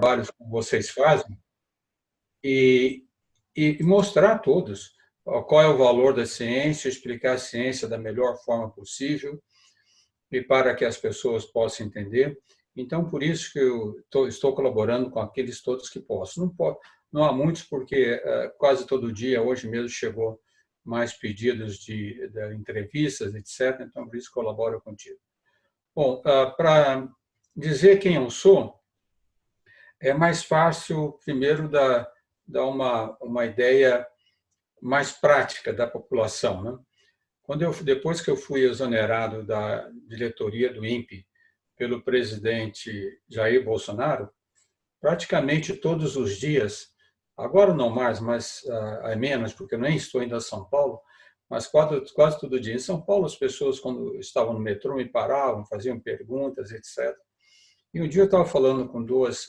trabalhos que vocês fazem e, e mostrar a todos qual é o valor da ciência, explicar a ciência da melhor forma possível e para que as pessoas possam entender. Então, por isso que eu estou colaborando com aqueles todos que posso. Não há muitos, porque quase todo dia, hoje mesmo, chegou mais pedidos de entrevistas, etc. Então, por isso colaboro contigo. Bom, para dizer quem eu sou, é mais fácil, primeiro, dar uma ideia mais prática da população, né? Depois que eu fui exonerado da diretoria do INPE pelo presidente Jair Bolsonaro, praticamente todos os dias, agora não mais, mas é menos, porque eu nem estou indo a São Paulo, mas quase todo dia. Em São Paulo, as pessoas, quando estavam no metrô, me paravam, faziam perguntas, etc. E um dia eu estava falando com duas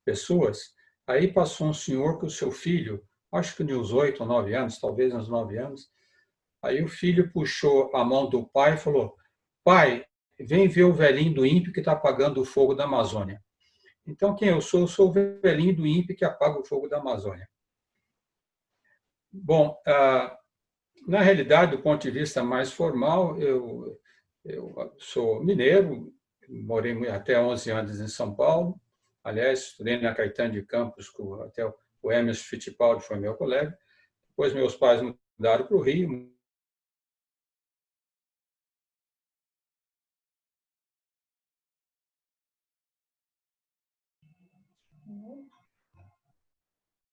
pessoas, aí passou um senhor com o seu filho, acho que uns 8 ou 9 anos, talvez uns 9 anos. Aí o filho puxou a mão do pai e falou: pai, vem ver o velhinho do INPE que está apagando o fogo da Amazônia. Então, quem eu sou? Eu sou o velhinho do INPE que apaga o fogo da Amazônia. Bom, na realidade, do ponto de vista mais formal, eu sou mineiro, morei até 11 anos em São Paulo. Aliás, estudei na Caetano de Campos, até o Emerson Fittipaldi foi meu colega. Depois, meus pais mudaram para o Rio.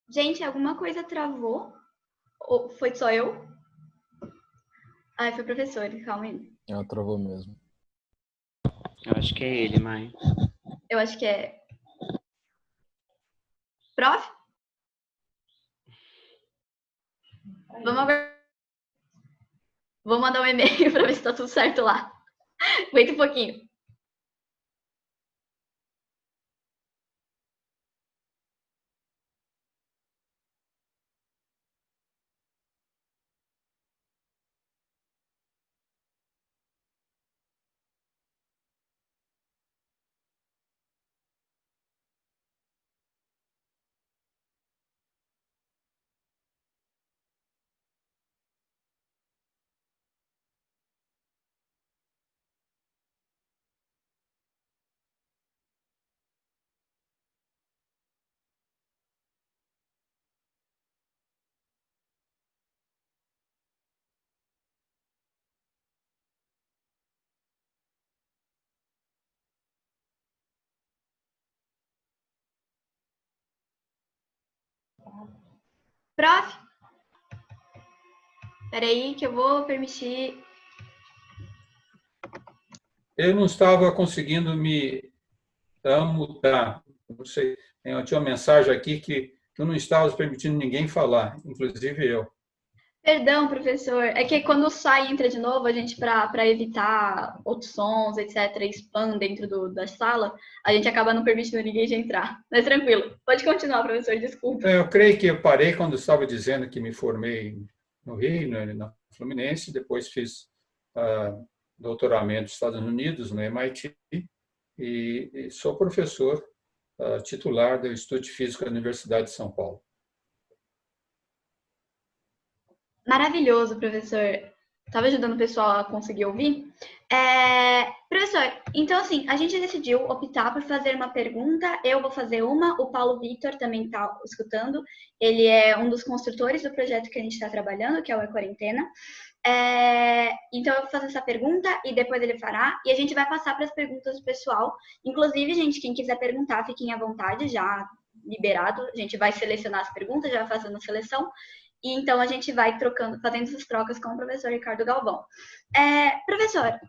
Gente, alguma coisa travou? Ou foi só eu? Ah, foi o professor, calma aí. Ela travou mesmo. Eu acho que é ele, mãe. Eu acho que é... Prof? Vou mandar um e-mail para ver se tá tudo certo lá. Aguenta um pouquinho. Prof? Espera aí que eu vou permitir... Eu não estava conseguindo me mutar. Não sei, eu tinha uma mensagem aqui que eu não estava permitindo ninguém falar, inclusive eu. Perdão, professor. É que quando sai e entra de novo, a gente, para evitar outros sons, etc., spam dentro da sala, a gente acaba não permitindo ninguém de entrar. Mas tranquilo. Pode continuar, professor, desculpa. Eu creio que eu parei quando estava dizendo que me formei no Rio, na Fluminense, depois fiz doutoramento nos Estados Unidos, no MIT, e sou professor titular do Instituto de Física da Universidade de São Paulo. Maravilhoso, professor. Estava ajudando o pessoal a conseguir ouvir. Professor, então assim, a gente decidiu optar por fazer uma pergunta. Eu vou fazer uma, o Paulo Vitor também está escutando. Ele é um dos construtores do projeto que a gente está trabalhando, que é o E-Quarentena. Então eu vou fazer essa pergunta e depois ele fará. E a gente vai passar para as perguntas do pessoal. Inclusive, gente, quem quiser perguntar, fiquem à vontade, já liberado. A gente vai selecionar as perguntas, já vai fazendo a seleção. E então a gente vai trocando, fazendo essas trocas com o professor Ricardo Galvão. Professor,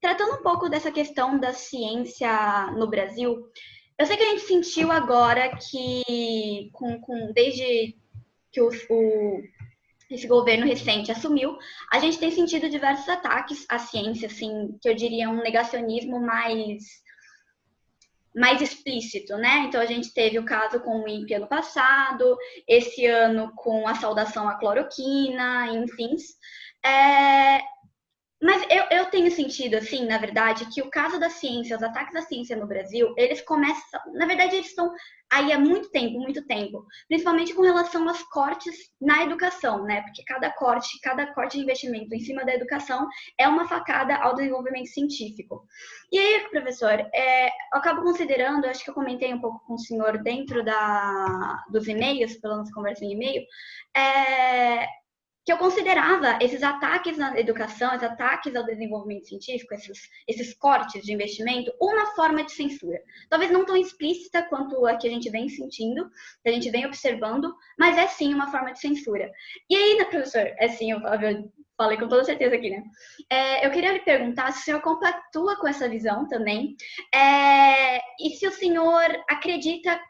tratando um pouco dessa questão da ciência no Brasil, eu sei que a gente sentiu agora que, desde que esse governo recente assumiu, a gente tem sentido diversos ataques à ciência, assim, que eu diria um negacionismo mais explícito, né? Então a gente teve o caso com o INPE ano passado, esse ano com a saudação à cloroquina, enfim. Mas eu tenho sentido, assim, na verdade, que o caso da ciência, os ataques à ciência no Brasil, eles começam, na verdade, eles estão aí há muito tempo, principalmente com relação aos cortes na educação, né? Porque cada corte de investimento em cima da educação é uma facada ao desenvolvimento científico. E aí, professor, eu acabo considerando, acho que eu comentei um pouco com o senhor dentro dos e-mails, pela nossa conversa em e-mail, que eu considerava esses ataques na educação, esses ataques ao desenvolvimento científico, esses cortes de investimento, uma forma de censura. Talvez não tão explícita quanto a que a gente vem sentindo, que a gente vem observando, mas é sim uma forma de censura. E aí, né, professor, eu falei com toda certeza aqui, né? Eu queria lhe perguntar se o senhor compactua com essa visão também, e se o senhor acredita.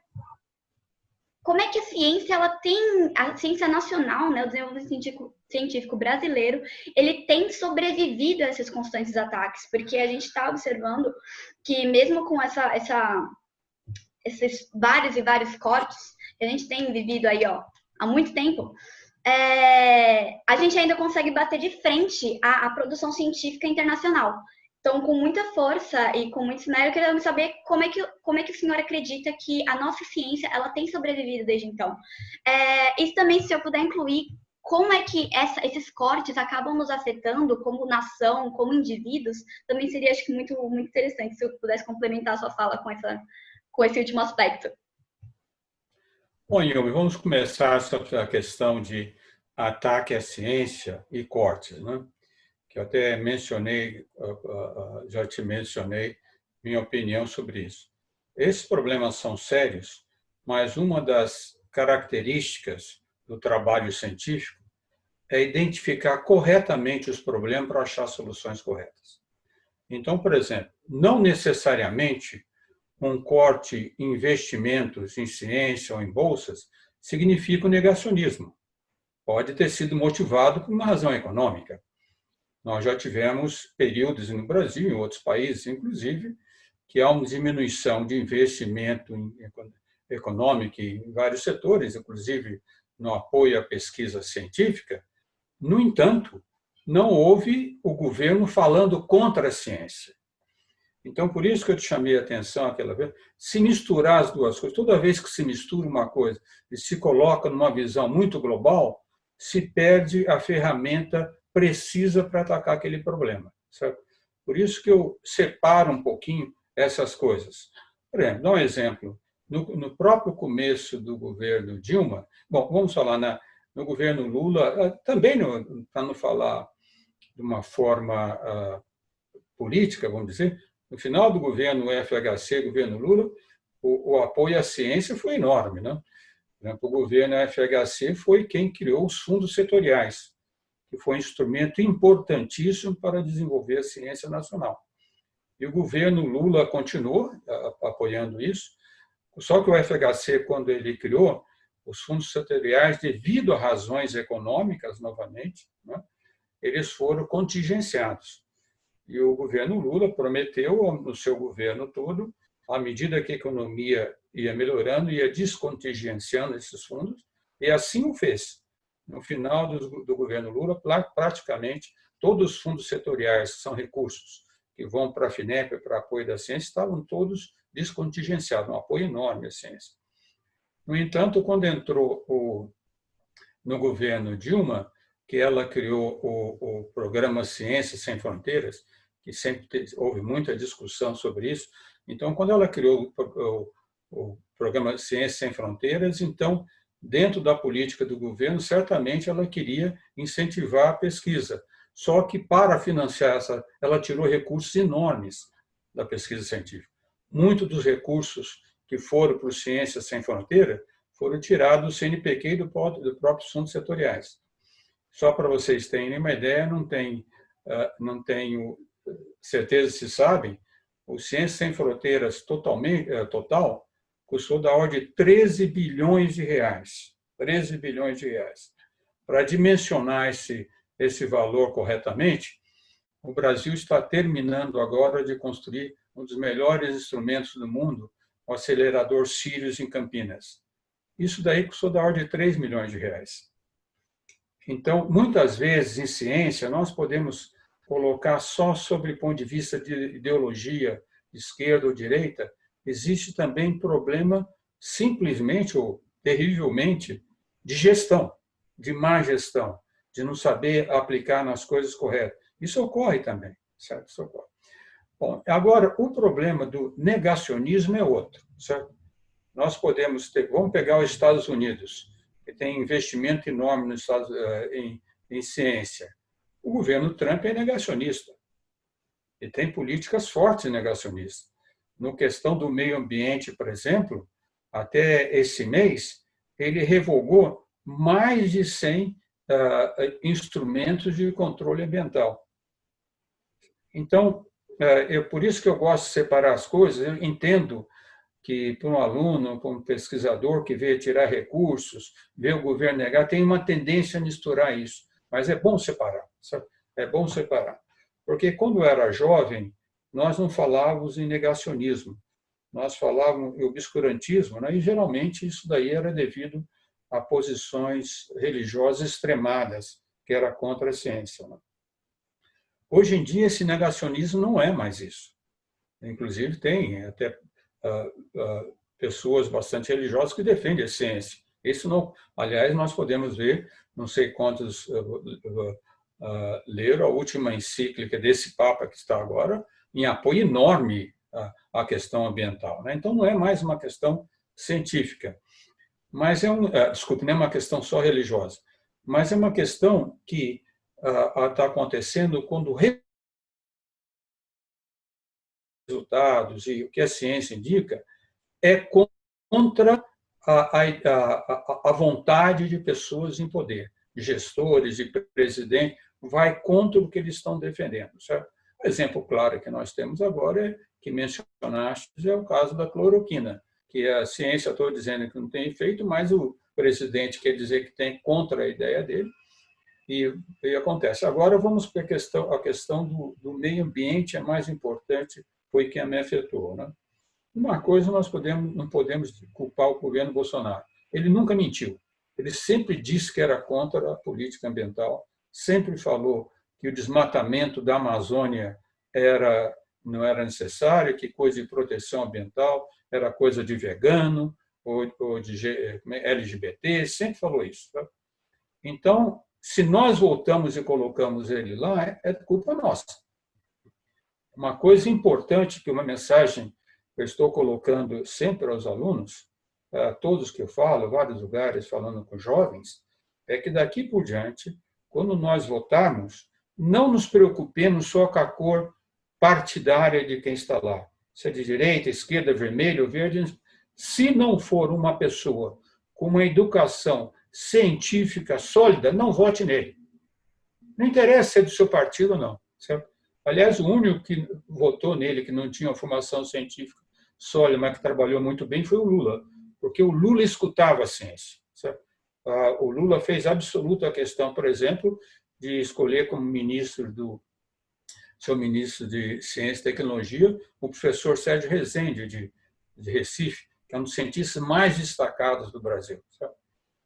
Como é que a ciência nacional, né, o desenvolvimento científico brasileiro, ele tem sobrevivido a esses constantes ataques? Porque a gente está observando que mesmo com esses vários e vários cortes que a gente tem vivido aí, há muito tempo, a gente ainda consegue bater de frente à produção científica internacional. Então, com muita força e com muito esmero, eu queria saber como é que o senhor acredita que a nossa ciência ela tem sobrevivido desde então. Isso também, se eu puder incluir, como é que esses cortes acabam nos afetando como nação, como indivíduos, também seria, acho que, muito, muito interessante se eu pudesse complementar a sua fala com esse último aspecto. Bom, Yumi, vamos começar sobre a questão de ataque à ciência e cortes, né? Que eu até mencionei, já te mencionei minha opinião sobre isso. Esses problemas são sérios, mas uma das características do trabalho científico é identificar corretamente os problemas para achar soluções corretas. Então, por exemplo, não necessariamente um corte em investimentos em ciência ou em bolsas significa o negacionismo. Pode ter sido motivado por uma razão econômica. Nós já tivemos períodos no Brasil, em outros países, inclusive, que há uma diminuição de investimento econômico em vários setores, inclusive no apoio à pesquisa científica. No entanto, não houve o governo falando contra a ciência. Então, por isso que eu te chamei a atenção aquela vez, se misturar as duas coisas, toda vez que se mistura uma coisa e se coloca numa visão muito global, se perde a ferramenta precisa para atacar aquele problema. Certo? Por isso que eu separo um pouquinho essas coisas. Por exemplo, dá um exemplo. No próprio começo do governo Dilma, bom, vamos falar no governo Lula, também, para não falar de uma forma política, vamos dizer, no final do governo FHC, governo Lula, o apoio à ciência foi enorme, né? Por exemplo, o governo FHC foi quem criou os fundos setoriais, que foi um instrumento importantíssimo para desenvolver a ciência nacional. E o governo Lula continuou apoiando isso, só que o FHC, quando ele criou os fundos setoriais, devido a razões econômicas, novamente, né, eles foram contingenciados. E o governo Lula prometeu, no seu governo todo, à medida que a economia ia melhorando, ia descontingenciando esses fundos, e assim o fez. No final do governo Lula, praticamente todos os fundos setoriais, que são recursos que vão para a FINEP, para apoio da ciência, estavam todos descontingenciados, um apoio enorme à ciência. No entanto, quando entrou no governo Dilma, que ela criou o programa Ciência Sem Fronteiras, que sempre houve muita discussão sobre isso. Então, quando ela criou o programa Ciência Sem Fronteiras, então, dentro da política do governo, certamente ela queria incentivar a pesquisa. Só que, para financiar ela tirou recursos enormes da pesquisa científica. Muitos dos recursos que foram para o Ciência Sem Fronteira foram tirados do CNPq e do próprios fundos setoriais. Só para vocês terem uma ideia, não tenho certeza se sabem, o Ciência Sem Fronteiras total custou da ordem de 13 bilhões de reais. 13 bilhões de reais. Para dimensionar esse valor corretamente, o Brasil está terminando agora de construir um dos melhores instrumentos do mundo, o acelerador Sirius em Campinas. Isso daí custou da ordem de 3 milhões de reais. Então, muitas vezes, em ciência, nós podemos colocar só sobre o ponto de vista de ideologia, esquerda ou direita, existe também problema simplesmente ou terrivelmente de gestão, de má gestão, de não saber aplicar nas coisas corretas. Isso ocorre também, certo? Isso ocorre. Bom, agora, o problema do negacionismo é outro, certo? Nós podemos ter, vamos pegar os Estados Unidos, que tem investimento enorme nos Estados, em ciência. O governo Trump é negacionista e tem políticas fortes negacionistas. No questão do meio ambiente, por exemplo, até esse mês, ele revogou mais de 100 instrumentos de controle ambiental. Então, por isso que eu gosto de separar as coisas. Eu entendo que, para um aluno, para um pesquisador que veio tirar recursos, vê o governo negar, tem uma tendência a misturar isso. Mas é bom separar, sabe? É bom separar. Porque, quando eu era jovem, nós não falávamos em negacionismo, nós falávamos em obscurantismo, né? E, geralmente, isso daí era devido a posições religiosas extremadas, que era contra a ciência, né? Hoje em dia, esse negacionismo não é mais isso. Inclusive, tem até pessoas bastante religiosas que defendem a ciência. Isso não, aliás, nós podemos ver, não sei quantos leram a última encíclica desse Papa que está agora, em apoio enorme à questão ambiental, né? Então, não é mais uma questão científica, mas desculpe, não é uma questão só religiosa, mas é uma questão que está acontecendo quando resultados e o que a ciência indica é contra a vontade de pessoas em poder, de gestores, de presidentes, vai contra o que eles estão defendendo, certo? O exemplo claro que nós temos agora, que mencionaste, é o caso da cloroquina, que a ciência, estou dizendo que não tem efeito, mas o presidente quer dizer que tem contra a ideia dele, e acontece. Agora vamos para a questão do meio ambiente, é mais importante, foi quem me afetou, né? Uma coisa nós não podemos culpar o governo Bolsonaro. Ele nunca mentiu. Ele sempre disse que era contra a política ambiental, sempre falou que o desmatamento da Amazônia não era necessário, que coisa de proteção ambiental era coisa de vegano ou de LGBT, sempre falou isso, tá? Então, se nós voltamos e colocamos ele lá, é culpa nossa. Uma coisa importante, que uma mensagem que eu estou colocando sempre aos alunos, a todos que eu falo, vários lugares falando com jovens, é que daqui por diante, quando nós votarmos, não nos preocupemos só com a cor partidária de quem está lá, se é de direita, esquerda, vermelho, verde. Se não for uma pessoa com uma educação científica sólida, não vote nele. Não interessa se é do seu partido ou não, certo? Aliás, o único que votou nele, que não tinha uma formação científica sólida, mas que trabalhou muito bem, foi o Lula, porque o Lula escutava a ciência, certo? O Lula fez absoluta questão, por exemplo, de escolher como seu ministro de Ciência e Tecnologia o professor Sérgio Rezende, de Recife, que é um dos cientistas mais destacados do Brasil, certo?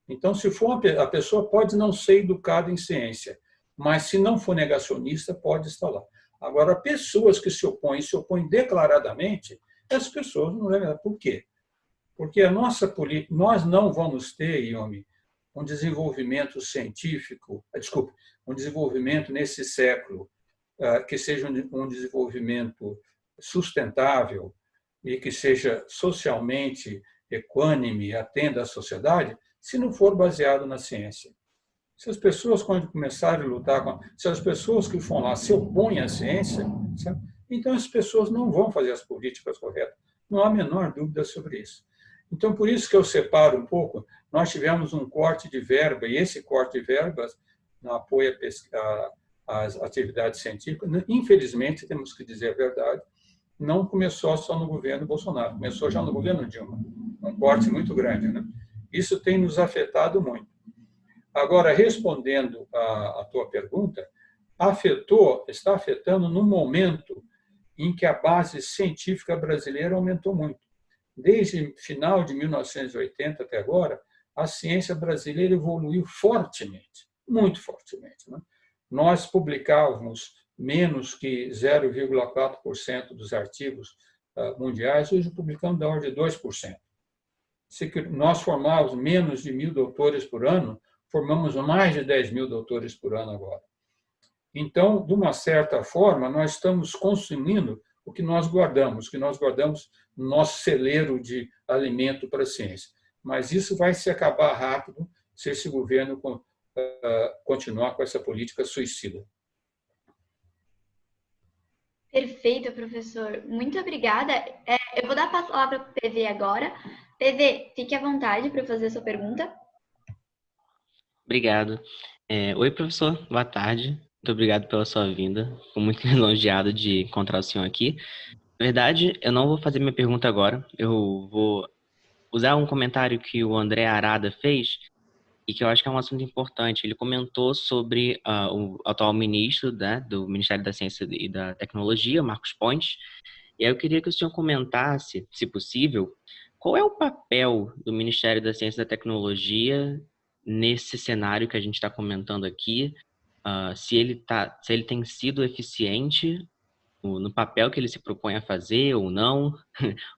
Então, se for a pessoa pode não ser educada em ciência, mas se não for negacionista, pode estar lá. Agora, pessoas que se opõem declaradamente, essas pessoas não devem. Por quê? Porque nós não vamos ter, Yomi, um desenvolvimento científico, um desenvolvimento nesse século que seja um desenvolvimento sustentável e que seja socialmente equânime, atenda à sociedade, se não for baseado na ciência. Se as pessoas, quando começarem a lutar, se as pessoas que vão lá se opõem à ciência, sabe? Então as pessoas não vão fazer as políticas corretas. Não há a menor dúvida sobre isso. Então, por isso que eu separo um pouco. Nós tivemos um corte de verba, e esse corte de verbas no apoio às atividades científicas, infelizmente, temos que dizer a verdade, não começou só no governo Bolsonaro, começou já no governo Dilma. Um corte muito grande, né? Isso tem nos afetado muito. Agora, respondendo à tua pergunta, está afetando no momento em que a base científica brasileira aumentou muito. Desde final de 1980 até agora, a ciência brasileira evoluiu fortemente, muito fortemente, né? Nós publicávamos menos que 0,4% dos artigos mundiais, hoje publicamos da ordem de 2%. Se nós formávamos menos de 1.000 doutores por ano, formamos mais de 10.000 doutores por ano agora. Então, de uma certa forma, nós estamos consumindo o que nós guardamos no nosso celeiro de alimento para a ciência. Mas isso vai se acabar rápido se esse governo continuar com essa política suicida. Perfeito, professor. Muito obrigada. Eu vou dar a palavra para o PV agora. PV, fique à vontade para fazer a sua pergunta. Obrigado. Oi, professor. Boa tarde. Muito obrigado pela sua vinda. Fico muito lisonjeado de encontrar o senhor aqui. Na verdade, eu não vou fazer minha pergunta agora. Eu vou usar um comentário que o André Arada fez e que eu acho que é um assunto importante. Ele comentou sobre o atual ministro, né, do Ministério da Ciência e da Tecnologia, Marcos Pontes. E aí eu queria que o senhor comentasse, se possível, qual é o papel do Ministério da Ciência e da Tecnologia nesse cenário que a gente está comentando aqui, se ele tem sido eficiente no papel que ele se propõe a fazer ou não.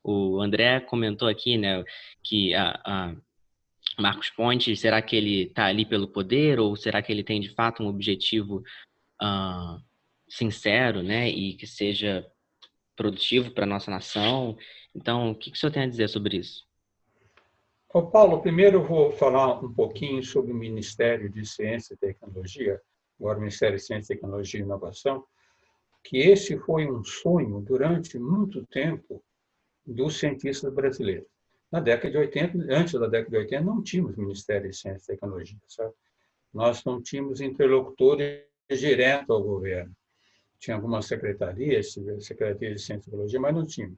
O André comentou aqui, né, que Marcos Pontes, será que ele está ali pelo poder ou será que ele tem de fato um objetivo sincero, né, e que seja produtivo para a nossa nação? Então, o que o senhor tem a dizer sobre isso? Paulo, primeiro eu vou falar um pouquinho sobre o Ministério de Ciência e Tecnologia, agora o Ministério de Ciência, Tecnologia e Inovação, que esse foi um sonho durante muito tempo dos cientistas brasileiros. Na década de 80, antes da década de 80, não tínhamos Ministério de Ciência e Tecnologia, sabe? Nós não tínhamos interlocutores diretos ao governo. Tinha algumas secretarias, Secretaria de Ciência e Tecnologia, mas não tínhamos.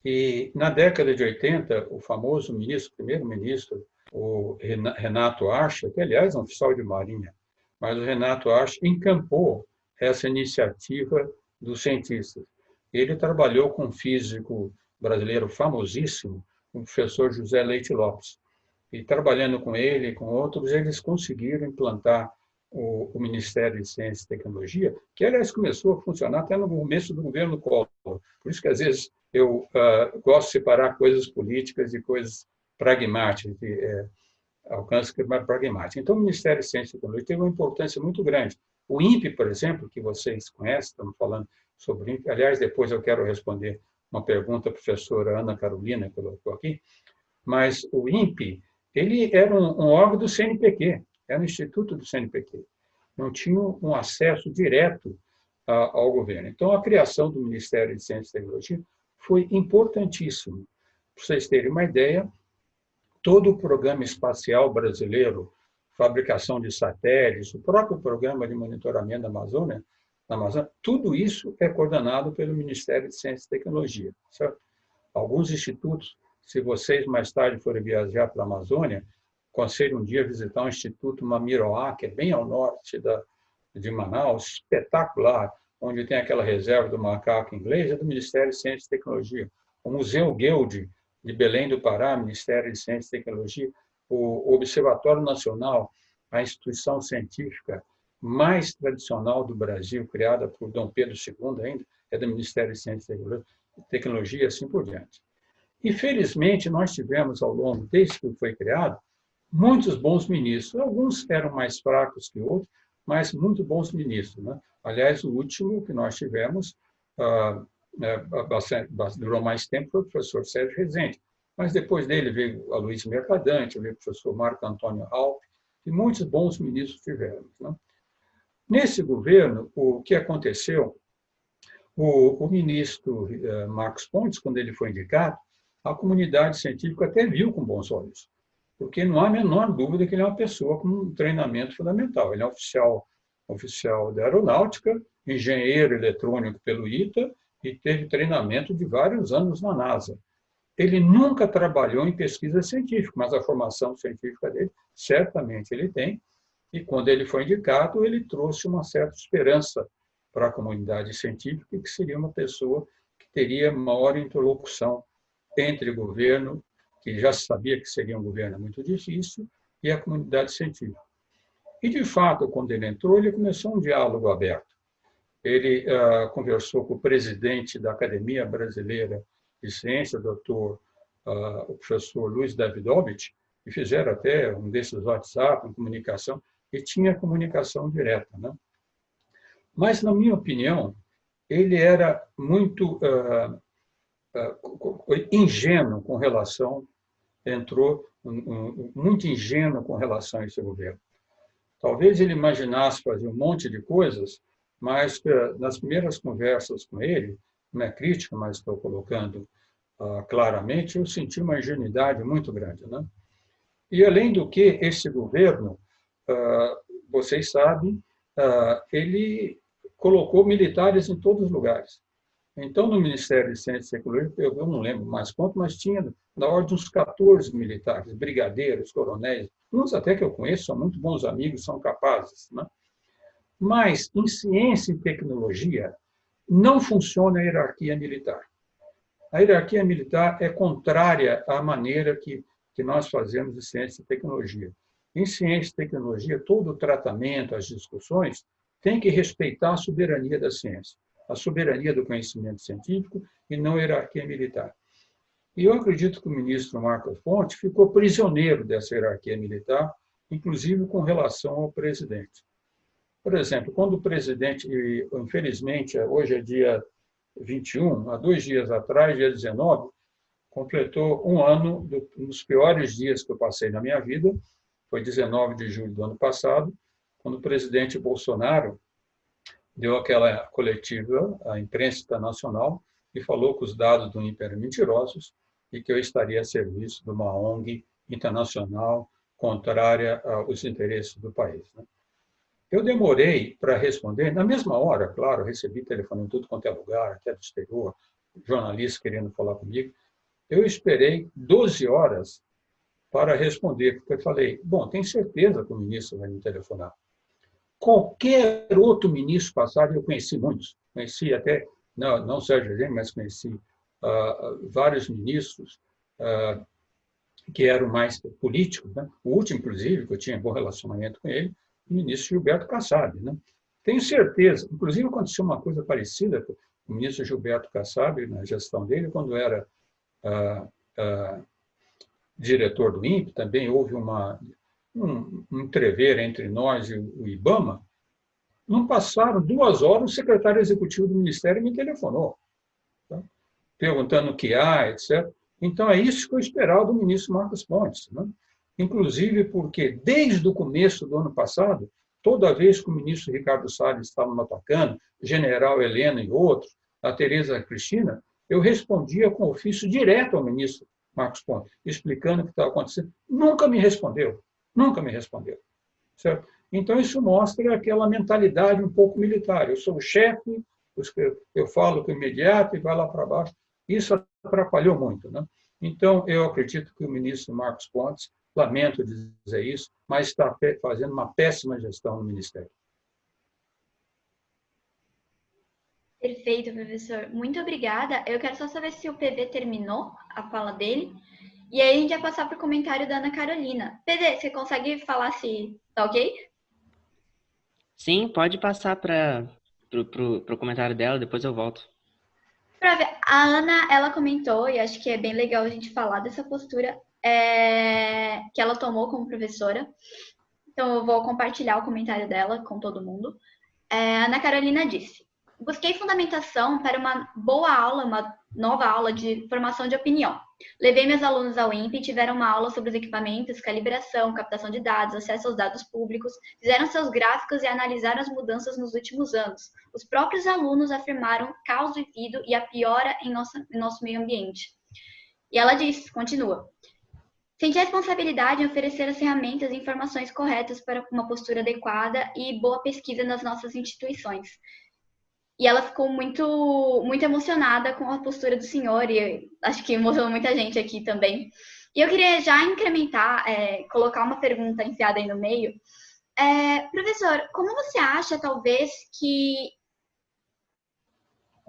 E na década de 80, o famoso primeiro-ministro, o Renato Archa, que aliás é um oficial de marinha, mas o Renato Archa encampou essa iniciativa dos cientistas. Ele trabalhou com um físico brasileiro famosíssimo, o professor José Leite Lopes. E trabalhando com ele e com outros, eles conseguiram implantar o Ministério de Ciência e Tecnologia, que, aliás, começou a funcionar até no começo do governo Collor. Por isso que, às vezes, eu gosto de separar coisas políticas de coisas pragmáticas, de alcance pragmático. Então, o Ministério de Ciência e Tecnologia teve uma importância muito grande. O INPE, por exemplo, que vocês conhecem, estamos falando sobre o INPE. Aliás, depois eu quero responder uma pergunta da professora Ana Carolina, que colocou aqui. Mas o INPE, ele era um órgão do CNPq, era um instituto do CNPq. Não tinha um acesso direto ao governo. Então, a criação do Ministério de Ciência e Tecnologia foi importantíssimo. Para vocês terem uma ideia, todo o programa espacial brasileiro, fabricação de satélites, o próprio programa de monitoramento da Amazônia, tudo isso é coordenado pelo Ministério de Ciência e Tecnologia, certo? Alguns institutos, se vocês mais tarde forem viajar para a Amazônia, aconselho um dia visitar o Instituto Mamiroá, que é bem ao norte de Manaus, espetacular, onde tem aquela reserva do macaco inglês, é do Ministério de Ciência e Tecnologia. O Museu Guild de Belém do Pará, Ministério de Ciência e Tecnologia, o Observatório Nacional, a instituição científica mais tradicional do Brasil, criada por Dom Pedro II ainda, é do Ministério de Ciência e Tecnologia, e assim por diante. E, felizmente, nós tivemos, ao longo, desde que foi criado, muitos bons ministros. Alguns eram mais fracos que outros, mas muito bons ministros, né? Aliás, o último que nós tivemos, durou mais tempo, foi o professor Sérgio Rezende. Mas depois dele veio a Luiz Mercadante, veio o professor Marco Antônio Alp, e muitos bons ministros tivemos, né? Nesse governo, o que aconteceu, o ministro Marcos Pontes, quando ele foi indicado, a comunidade científica até viu com bons olhos, porque não há a menor dúvida que ele é uma pessoa com um treinamento fundamental. Ele é oficial da aeronáutica, engenheiro eletrônico pelo ITA e teve treinamento de vários anos na NASA. Ele nunca trabalhou em pesquisa científica, mas a formação científica dele, certamente ele tem, e quando ele foi indicado, ele trouxe uma certa esperança para a comunidade científica, que seria uma pessoa que teria maior interlocução entre o governo, que já sabia que seria um governo muito difícil, e a comunidade científica. E, de fato, quando ele entrou, ele começou um diálogo aberto. ele conversou com o presidente da Academia Brasileira de Ciência, o professor Luiz Davidovich, e fizeram até um desses WhatsApp, uma comunicação, e tinha comunicação direta, né? Mas, na minha opinião, ele era muito ingênuo com relação, muito ingênuo com relação a esse governo. Talvez ele imaginasse fazer um monte de coisas, mas nas primeiras conversas com ele, não é crítica, mas estou colocando claramente, eu senti uma ingenuidade muito grande, né? E, além do que, esse governo, vocês sabem, ele colocou militares em todos os lugares. Então, no Ministério de Ciência e Tecnologia, eu não lembro mais quanto, mas tinha na ordem uns 14 militares, brigadeiros, coronéis, uns até que eu conheço, são muito bons amigos, são capazes, né? Mas, em ciência e tecnologia, não funciona a hierarquia militar. A hierarquia militar é contrária à maneira que nós fazemos de ciência e tecnologia. Em ciência e tecnologia, todo o tratamento, as discussões, tem que respeitar a soberania da ciência, a soberania do conhecimento científico e não a hierarquia militar. E eu acredito que o ministro Marcos Pontes ficou prisioneiro dessa hierarquia militar, inclusive com relação ao presidente. Por exemplo, quando o presidente, infelizmente, hoje é dia 21, há 2 dias atrás, dia 19, completou um ano, um dos piores dias que eu passei na minha vida, foi 19 de julho do ano passado, quando o presidente Bolsonaro deu aquela coletiva à imprensa internacional e falou que os dados do INPE eram mentirosos e que eu estaria a serviço de uma ONG internacional contrária aos interesses do país, né? Eu demorei para responder, na mesma hora, claro, recebi telefone em tudo quanto é lugar, até do exterior, jornalistas querendo falar comigo. Eu esperei 12 horas para responder, porque eu falei, bom, tenho certeza que o ministro vai me telefonar. Qualquer outro ministro passado, eu conheci muitos, conheci até, não Sérgio Rezende, mas conheci vários ministros que eram mais políticos, né? O último, inclusive, que eu tinha bom relacionamento com ele, o ministro Gilberto Kassab, né? Tenho certeza, inclusive aconteceu uma coisa parecida com o ministro Gilberto Kassab, na gestão dele, quando era diretor do INPE, também houve um entrever entre nós e o IBAMA. Não passaram 2 horas, o secretário executivo do Ministério me telefonou, tá? Perguntando o que há, etc. Então, é isso que eu esperava do ministro Marcos Pontes, né? Inclusive porque, desde o começo do ano passado, toda vez que o ministro Ricardo Salles estava me atacando, general Helena e outros, a Tereza Cristina, eu respondia com ofício direto ao ministro Marcos Pontes, explicando o que estava acontecendo. Nunca me respondeu, certo? Então, isso mostra aquela mentalidade um pouco militar. Eu sou o chefe, eu falo com o imediato e vai lá para baixo. Isso atrapalhou muito, né? Então, eu acredito que o ministro Marcos Pontes, lamento dizer isso, mas está fazendo uma péssima gestão no Ministério. Perfeito, professor. Muito obrigada. Eu quero só saber se o PV terminou a fala dele. E aí a gente vai passar para o comentário da Ana Carolina. PV, você consegue falar se tá ok? Sim, pode passar para o comentário dela, depois eu volto. A Ana, ela comentou, e acho que é bem legal a gente falar dessa postura que ela tomou como professora. Então, eu vou compartilhar o comentário dela com todo mundo. A Ana Carolina disse: busquei fundamentação para uma boa aula, uma nova aula de formação de opinião. Levei meus alunos ao INPE e tiveram uma aula sobre os equipamentos, calibração, captação de dados, acesso aos dados públicos, fizeram seus gráficos e analisaram as mudanças nos últimos anos. Os próprios alunos afirmaram caos vivido e a piora em nosso meio ambiente. E ela diz, continua: senti a responsabilidade em oferecer as ferramentas e informações corretas para uma postura adequada e boa pesquisa nas nossas instituições. E ela ficou muito, muito emocionada com a postura do senhor, e acho que emocionou muita gente aqui também. E eu queria já incrementar, colocar uma pergunta enfiada aí no meio. Professor, como você acha, talvez, que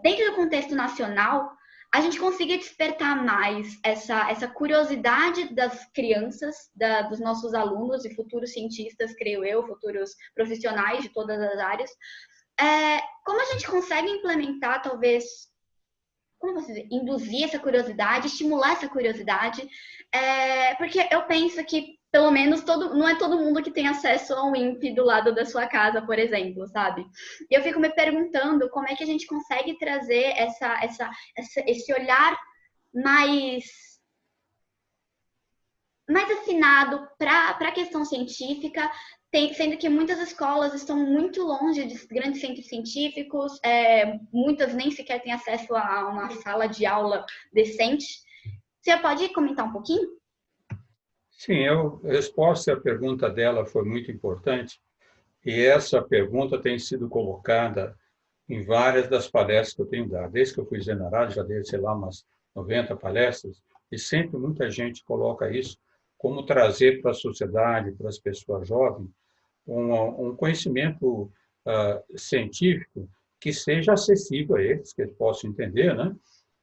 dentro do contexto nacional, a gente consiga despertar mais essa curiosidade das crianças, dos nossos alunos e futuros cientistas, creio eu, futuros profissionais de todas as áreas, como a gente consegue implementar, talvez, como posso dizer, induzir essa curiosidade, estimular essa curiosidade, porque eu penso que, pelo menos, não é todo mundo que tem acesso a um INPE do lado da sua casa, por exemplo, sabe? E eu fico me perguntando como é que a gente consegue trazer esse olhar mais afinado para a questão científica, sendo que muitas escolas estão muito longe de grandes centros científicos, muitas nem sequer têm acesso a uma sala de aula decente. Você pode comentar um pouquinho? Sim, a resposta à pergunta dela foi muito importante, e essa pergunta tem sido colocada em várias das palestras que eu tenho dado. Desde que eu fui general, já dei, sei lá, umas 90 palestras, e sempre muita gente coloca isso como trazer para a sociedade, para as pessoas jovens, um conhecimento científico que seja acessível a eles, que eles possam entender, né?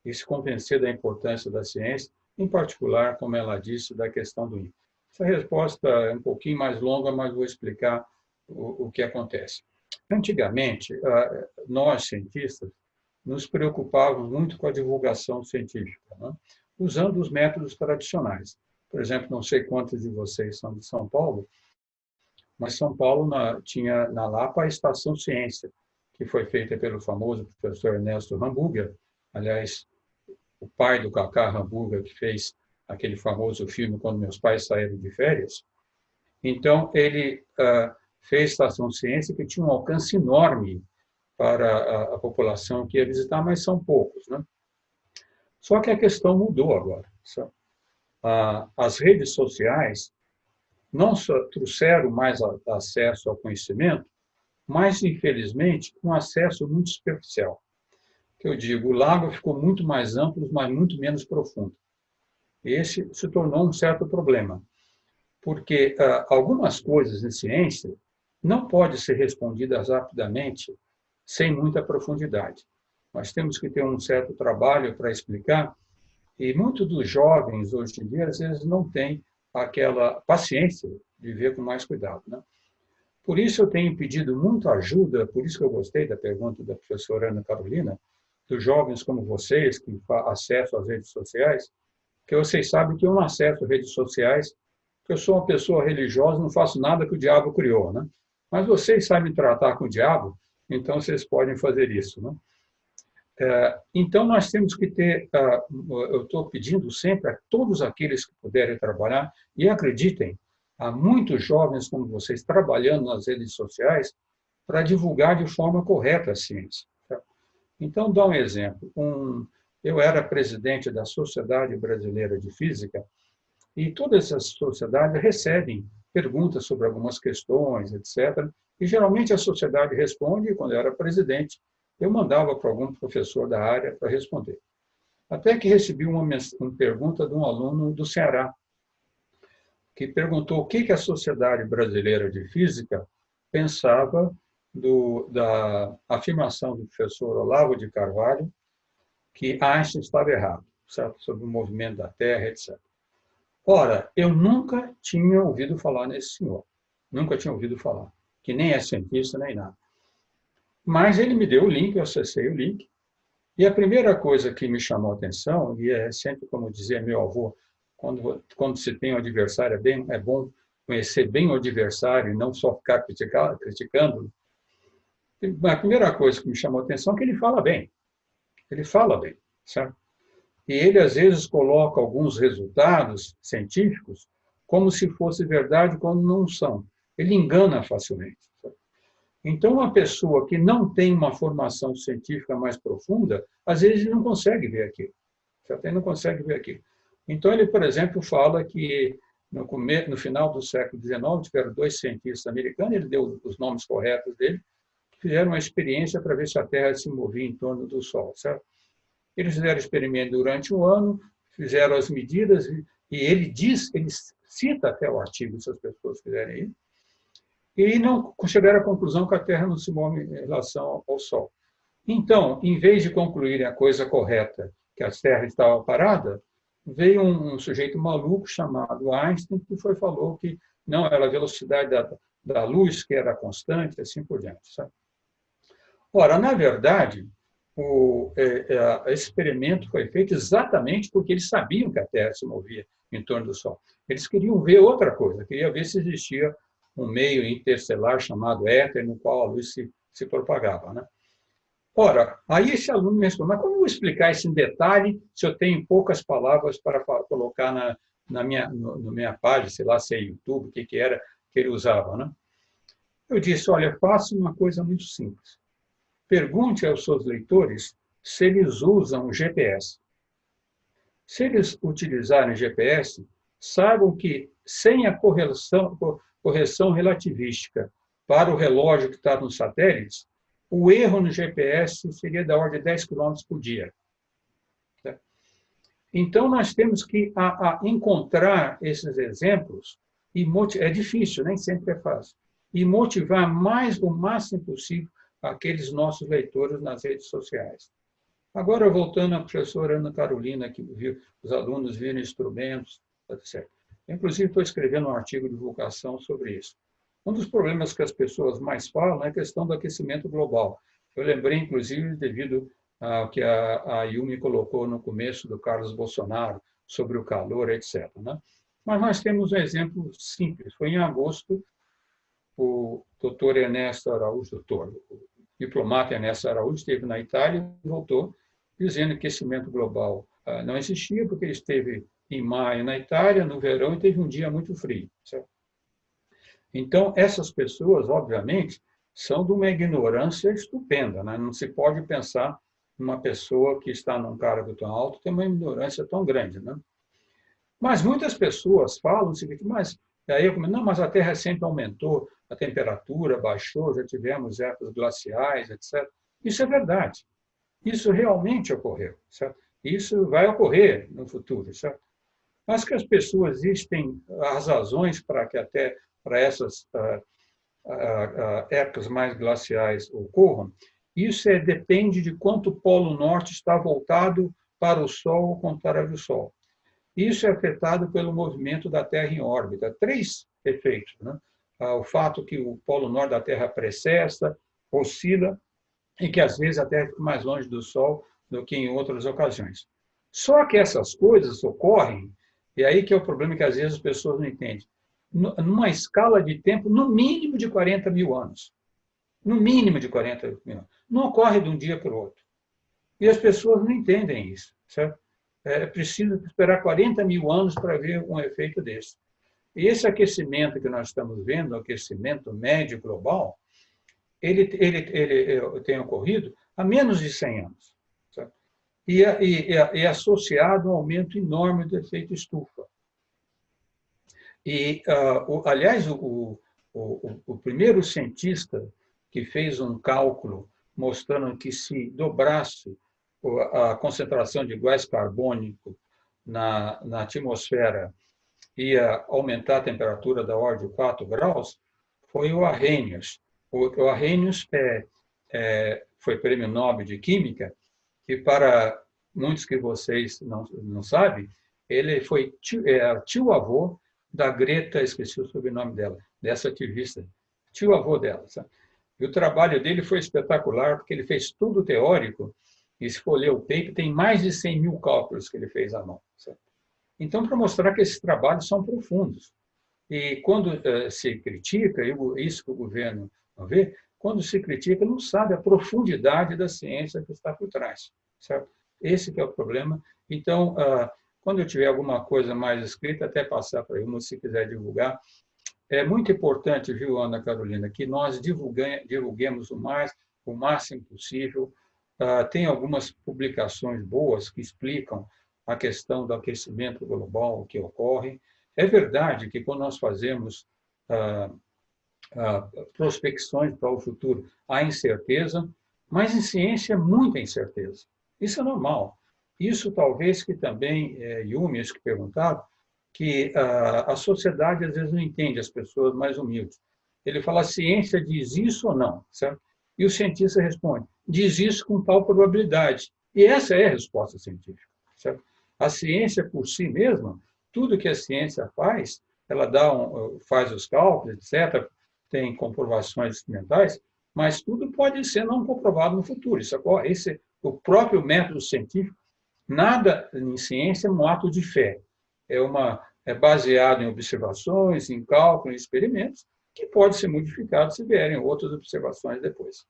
E se convencer da importância da ciência, em particular, como ela disse, da questão do INPE. Essa resposta é um pouquinho mais longa, mas vou explicar o que acontece. Antigamente, nós, cientistas, nos preocupávamos muito com a divulgação científica, né? Usando os métodos tradicionais. Por exemplo, não sei quantos de vocês são de São Paulo, mas São Paulo tinha na Lapa a Estação Ciência, que foi feita pelo famoso professor Ernesto Hamburger, aliás, o pai do Kaká Hamburger, que fez aquele famoso filme Quando Meus Pais Saíram de Férias. Então, ele fez Estação Ciência, que tinha um alcance enorme para a população que ia visitar, mas são poucos, né? Só que a questão mudou agora. As redes sociais não só trouxeram mais acesso ao conhecimento, mas, infelizmente, um acesso muito superficial. Que eu digo, o lago ficou muito mais amplo, mas muito menos profundo. Esse se tornou um certo problema, porque algumas coisas em ciência não podem ser respondidas rapidamente, sem muita profundidade. Nós temos que ter um certo trabalho para explicar, e muitos dos jovens, hoje em dia, às vezes não têm aquela paciência de ver com mais cuidado, né? Por isso eu tenho pedido muito ajuda, por isso que eu gostei da pergunta da professora Ana Carolina, dos jovens como vocês, que acessam as redes sociais, que vocês sabem que eu não acesso redes sociais, porque eu sou uma pessoa religiosa, não faço nada que o diabo criou, né? Mas vocês sabem tratar com o diabo, então vocês podem fazer isso, né? Então, nós temos que ter, eu estou pedindo sempre a todos aqueles que puderem trabalhar, e acreditem, há muitos jovens como vocês trabalhando nas redes sociais para divulgar de forma correta a ciência. Então, dá um exemplo. Eu era presidente da Sociedade Brasileira de Física, e todas essas sociedades recebem perguntas sobre algumas questões, etc. E, geralmente, a sociedade responde, e quando eu era presidente, eu mandava para algum professor da área para responder. Até que recebi uma pergunta de um aluno do Ceará, que perguntou o que a Sociedade Brasileira de Física pensava da afirmação do professor Olavo de Carvalho que Einstein estava errado, certo? Sobre o movimento da Terra, etc. Ora, eu nunca tinha ouvido falar nesse senhor, nunca tinha ouvido falar, que nem é cientista nem nada. Mas ele me deu o link, eu acessei o link, e a primeira coisa que me chamou a atenção, e é sempre como dizia meu avô, quando se tem um adversário, é bom conhecer bem o adversário e não só ficar criticando. A primeira coisa que me chamou a atenção é que ele fala bem, certo? E ele, às vezes, coloca alguns resultados científicos como se fosse verdade, quando não são. Ele engana facilmente. Certo? Então, uma pessoa que não tem uma formação científica mais profunda, às vezes não consegue ver aquilo. Certo? Ele não consegue ver aquilo. Então, ele, por exemplo, fala que no final do século XIX, tiveram 2 cientistas americanos, ele deu os nomes corretos dele, que fizeram uma experiência para ver se a Terra se movia em torno do Sol. Certo? Eles fizeram experimento durante 1 ano, fizeram as medidas, e ele cita até o artigo, se as pessoas quiserem ir, e não chegaram à conclusão que a Terra não se move em relação ao Sol. Então, em vez de concluírem a coisa correta, que a Terra estava parada, veio um sujeito maluco chamado Einstein, que falou que não, era a velocidade da luz que era constante, assim por diante. Sabe? Ora, na verdade, esse experimento foi feito exatamente porque eles sabiam que a Terra se movia em torno do Sol. Eles queriam ver outra coisa, queriam ver se existia um meio interestelar chamado éter, no qual a luz se propagava, né? Ora, aí esse aluno me respondeu, mas como eu vou explicar isso em detalhe se eu tenho poucas palavras para colocar na minha página, sei lá, se é YouTube, o que era que ele usava, né? Eu disse, olha, faça uma coisa muito simples. Pergunte aos seus leitores se eles usam o GPS. Se eles utilizarem GPS, saibam que sem a correção relativística para o relógio que está nos satélites, o erro no GPS seria da ordem de 10 km por dia. Então, nós temos que encontrar esses exemplos, e é difícil, nem sempre é fácil, e motivar o máximo possível aqueles nossos leitores nas redes sociais. Agora, voltando à professora Ana Carolina, que viu os alunos virem instrumentos, etc. Inclusive, estou escrevendo um artigo de divulgação sobre isso. Um dos problemas que as pessoas mais falam é a questão do aquecimento global. Eu lembrei, inclusive, devido ao que a Yumi colocou no começo do Carlos Bolsonaro, sobre o calor, etc. Né? Mas nós temos um exemplo simples. Foi em agosto, o doutor Ernesto Araújo, o diplomata Ernesto Araújo, esteve na Itália e voltou dizendo que aquecimento global não existia, porque ele esteve em maio na Itália, no verão, e teve um dia muito frio. Certo? Então, essas pessoas, obviamente, são de uma ignorância estupenda. Né? Não se pode pensar numa pessoa que está num cargo tão alto tem uma ignorância tão grande. Né? Mas muitas pessoas falam o seguinte, mas a Terra sempre aumentou, a temperatura baixou, já tivemos épocas glaciais, etc. Isso é verdade. Isso realmente ocorreu. Certo? Isso vai ocorrer no futuro. Certo? Mas que as pessoas existem as razões para que até para essas épocas mais glaciais ocorram, isso depende de quanto o Polo Norte está voltado para o Sol, ao contrário do Sol. Isso é afetado pelo movimento da Terra em órbita. 3 efeitos. Né? O fato que o Polo Norte da Terra precessa, oscila, e que às vezes a Terra fica mais longe do Sol do que em outras ocasiões. Só que essas coisas ocorrem, e aí que é o problema que às vezes as pessoas não entendem, numa escala de tempo no mínimo de 40 mil anos. No mínimo de 40 mil anos. Não ocorre de um dia para o outro. E as pessoas não entendem isso. Certo? É preciso esperar 40 mil anos para ver um efeito desse. E esse aquecimento que nós estamos vendo, o aquecimento médio global, ele tem ocorrido há menos de 100 anos. Certo? E é associado a um aumento enorme do efeito estufa. E, aliás, o primeiro cientista que fez um cálculo mostrando que se dobrasse a concentração de gás carbônico na atmosfera ia aumentar a temperatura da ordem de 4 graus, foi o Arrhenius. O Arrhenius foi prêmio Nobel de Química, e para muitos que vocês não sabem, ele foi tio-avô da Greta, esqueci o sobrenome dela, dessa ativista, tio-avô dela. Sabe? E o trabalho dele foi espetacular, porque ele fez tudo teórico, e se for ler o paper, tem mais de 100 mil cálculos que ele fez à mão. Sabe? Então, para mostrar que esses trabalhos são profundos. E quando se critica, isso que o governo não vê, quando se critica, não sabe a profundidade da ciência que está por trás. Certo? Esse que é o problema. Então, quando eu tiver alguma coisa mais escrita, até passar para ele, se quiser divulgar. É muito importante, viu, Ana Carolina, que nós divulguemos o máximo possível. Tem algumas publicações boas que explicam a questão do aquecimento global que ocorre. É verdade que quando nós fazemos prospecções para o futuro, há incerteza, mas em ciência é muita incerteza. Isso é normal. Isso talvez que também, Yumi, isso que perguntaram, que a sociedade às vezes não entende as pessoas mais humildes. Ele fala, a ciência diz isso ou não, certo? E o cientista responde, diz isso com tal probabilidade. E essa é a resposta científica, certo? A ciência por si mesma, tudo que a ciência faz, ela faz os cálculos, etc., tem comprovações experimentais, mas tudo pode ser não comprovado no futuro. O próprio método científico, nada em ciência é um ato de fé. É baseado em observações, em cálculos, em experimentos, que pode ser modificado se vierem outras observações depois.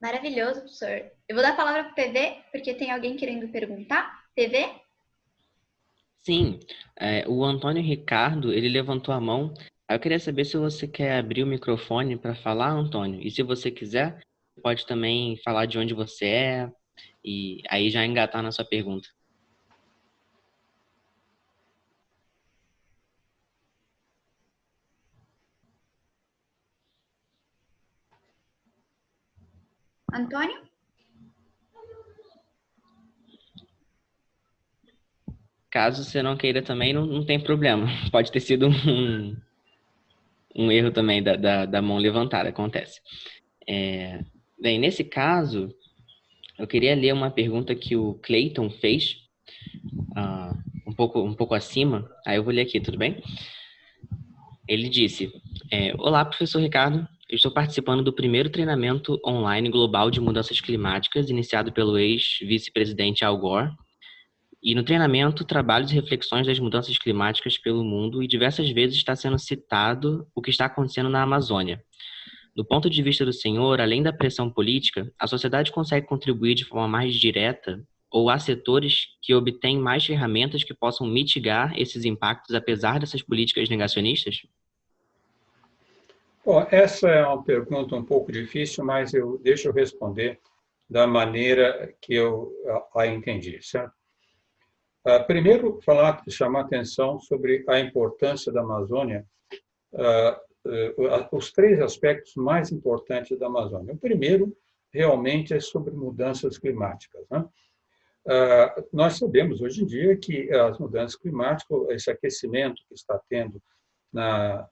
Maravilhoso, professor. Eu vou dar a palavra para o PV, porque tem alguém querendo perguntar. PV? Sim, o Antônio Ricardo, ele levantou a mão. Aí eu queria saber se você quer abrir o microfone para falar, Antônio. E se você quiser, pode também falar de onde você é e aí já engatar na sua pergunta. Antônio? Caso você não queira também, não tem problema. Pode ter sido um erro também da mão levantada, acontece. Bem, nesse caso, eu queria ler uma pergunta que o Clayton fez, um pouco acima. Aí eu vou ler aqui, tudo bem? Ele disse: Olá, professor Ricardo. Eu estou participando do primeiro treinamento online global de mudanças climáticas, iniciado pelo ex-vice-presidente Al Gore. E no treinamento, trabalhos e reflexões das mudanças climáticas pelo mundo, e diversas vezes está sendo citado o que está acontecendo na Amazônia. Do ponto de vista do senhor, além da pressão política, a sociedade consegue contribuir de forma mais direta ou há setores que obtêm mais ferramentas que possam mitigar esses impactos apesar dessas políticas negacionistas? Bom, essa é uma pergunta um pouco difícil, mas deixa eu responder da maneira que eu a entendi, certo? Primeiro, chamar atenção sobre a importância da Amazônia, os três aspectos mais importantes da Amazônia. O primeiro, realmente, é sobre mudanças climáticas, né? Nós sabemos, hoje em dia, que as mudanças climáticas, esse aquecimento que está tendo na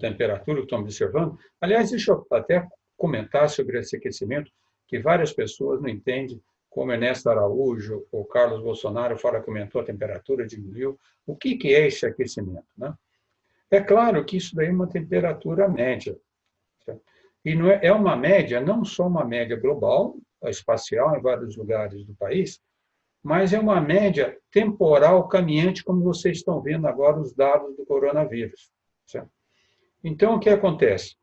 temperatura que estamos observando. Aliás, deixa eu até comentar sobre esse aquecimento, que várias pessoas não entendem, como Ernesto Araújo ou Carlos Bolsonaro comentou, a temperatura diminuiu. O que é esse aquecimento, né? É claro que isso daí é uma temperatura média. Certo? E não é uma média, não só uma média global, espacial, em vários lugares do país, mas é uma média temporal caminhante, como vocês estão vendo agora os dados do coronavírus. Certo? Então, o que acontece?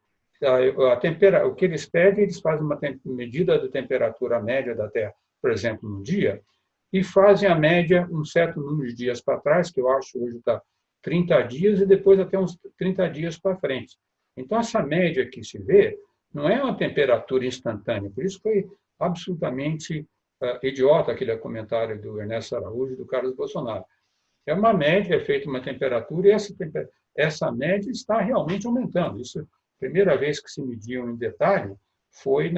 O que eles pedem, eles fazem uma medida da temperatura média da Terra, por exemplo, no dia, e fazem a média um certo número de dias para trás, que eu acho hoje está 30 dias, e depois até uns 30 dias para frente. Então, essa média que se vê não é uma temperatura instantânea, por isso foi absolutamente idiota aquele comentário do Ernesto Araújo e do Carlos Bolsonaro. É uma média, é feita uma temperatura, e essa média está realmente aumentando. Isso, a primeira vez que se mediu em detalhe foi em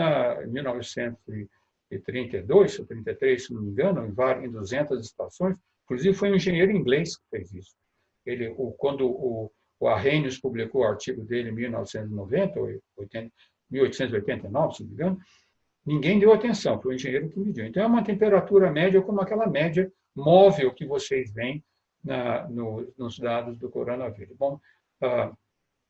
1932, ou 33, se não me engano, em 200 estações. Inclusive, foi um engenheiro inglês que fez isso. Quando o Arrhenius publicou o artigo dele em 1990, ou 1889, se não me engano, ninguém deu atenção, foi o engenheiro que mediu. Então, é uma temperatura média como aquela média móvel que vocês veem nos dados do coronavírus. Bom,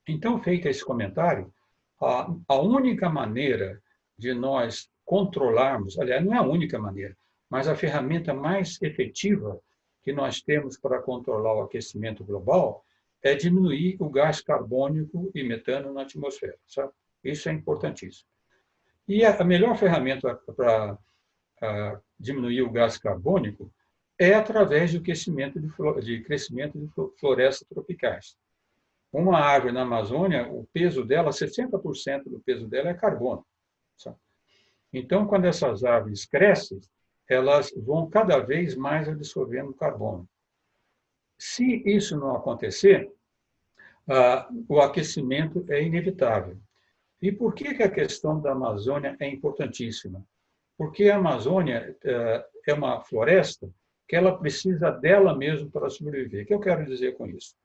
então, feito esse comentário, a única maneira de nós controlarmos, aliás, não é a única maneira, mas a ferramenta mais efetiva que nós temos para controlar o aquecimento global é diminuir o gás carbônico e metano na atmosfera, sabe? Isso é importantíssimo. E a melhor ferramenta para diminuir o gás carbônico é através do crescimento de florestas tropicais. Uma árvore na Amazônia, o peso dela, 60% do peso dela é carbono. Sabe? Então, quando essas árvores crescem, elas vão cada vez mais absorvendo carbono. Se isso não acontecer, o aquecimento é inevitável. E por que a questão da Amazônia é importantíssima? Porque a Amazônia é uma floresta que ela precisa dela mesma para sobreviver. O que eu quero dizer com isso?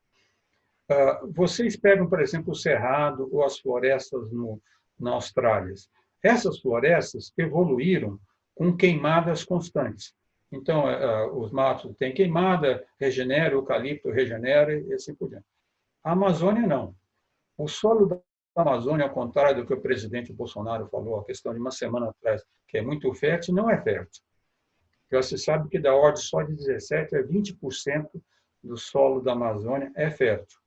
Vocês pegam, por exemplo, o Cerrado ou as florestas na Austrália. Essas florestas evoluíram com queimadas constantes. Então, os matos têm queimada, regenera, o eucalipto regenera e assim por diante. A Amazônia não. O solo da Amazônia, ao contrário do que o presidente Bolsonaro falou, a questão de uma semana atrás, que é muito fértil, não é fértil. Já se sabe que da ordem só de 17% a 20% do solo da Amazônia é fértil.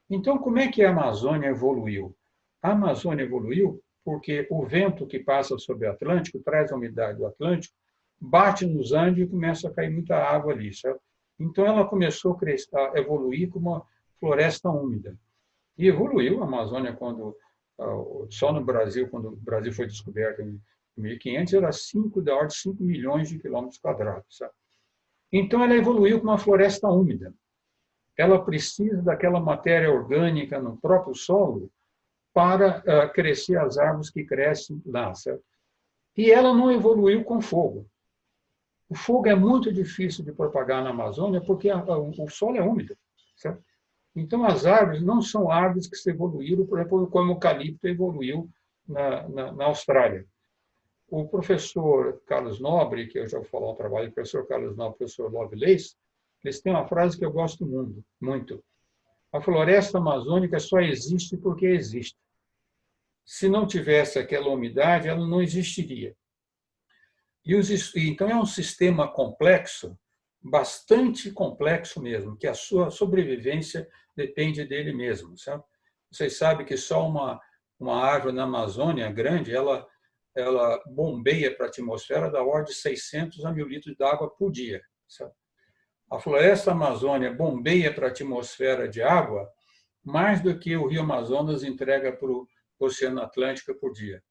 Então, como é que a Amazônia evoluiu? A Amazônia evoluiu porque o vento que passa sobre o Atlântico, traz a umidade do Atlântico, bate nos Andes e começa a cair muita água ali, certo? Então, ela começou a evoluir como uma floresta úmida. E evoluiu a Amazônia quando, só no Brasil, quando o Brasil foi descoberto em 1500, era da ordem de 5 milhões de quilômetros quadrados. Certo? Então, ela evoluiu como uma floresta úmida. Ela precisa daquela matéria orgânica no próprio solo para crescer as árvores que crescem lá. Certo? E ela não evoluiu com fogo. O fogo é muito difícil de propagar na Amazônia porque o solo é úmido. Certo? Então, as árvores não são árvores que se evoluíram, por exemplo, como o eucalipto evoluiu na Austrália. O professor Carlos Nobre, que eu já vou falar o trabalho do professor Carlos Nobre e do professor Lovelace, eles têm uma frase que eu gosto muito. A floresta amazônica só existe porque existe. Se não tivesse aquela umidade, ela não existiria. Então, é um sistema complexo, bastante complexo mesmo, que a sua sobrevivência depende dele mesmo. Sabe? Vocês sabem que só uma árvore na Amazônia grande, ela bombeia para a atmosfera da ordem de 600 a 1.000 litros de água por dia. Sabe? A floresta amazônica bombeia para a atmosfera de água mais do que o rio Amazonas entrega para o Oceano Atlântico por dia.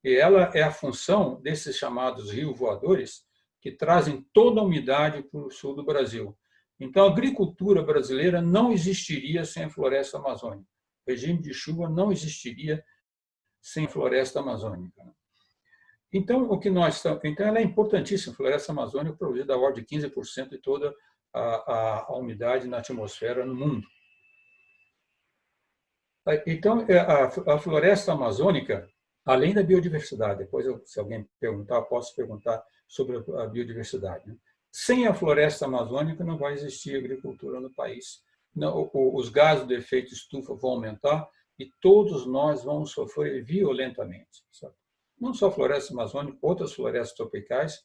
E ela é a função desses chamados rios voadores que trazem toda a umidade para o sul do Brasil. Então, a agricultura brasileira não existiria sem a floresta amazônica. O regime de chuva não existiria sem a floresta amazônica. Então, então ela é importantíssima. A floresta amazônica produz da ordem de 15% de toda a umidade na atmosfera no mundo. Então, a floresta amazônica, além da biodiversidade, depois, se alguém perguntar, eu posso perguntar sobre a biodiversidade. Né? Sem a floresta amazônica, não vai existir agricultura no país. Não, os gases de efeito estufa vão aumentar e todos nós vamos sofrer violentamente. Sabe? Não só a floresta amazônica, outras florestas tropicais,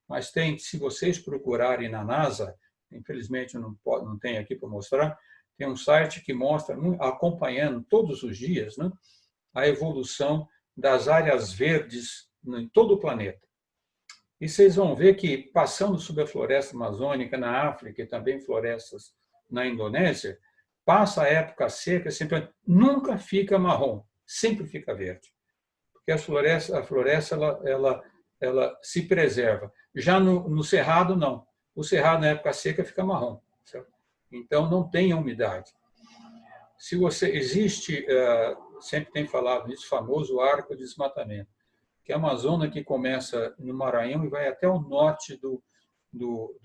mas se vocês procurarem na NASA, infelizmente não tem aqui para mostrar, tem um site que mostra, acompanhando todos os dias, né, a evolução das áreas verdes em todo o planeta. E vocês vão ver que, passando sobre a floresta amazônica na África e também florestas na Indonésia, passa a época seca, nunca fica marrom, sempre fica verde. Porque a floresta ela se preserva. Já no cerrado, não. O cerrado, na época seca, fica marrom. Certo? Então, não tem umidade. Se existe, sempre tem falado nisso, famoso arco de desmatamento, que é a Amazônia que começa no Maranhão e vai até o norte do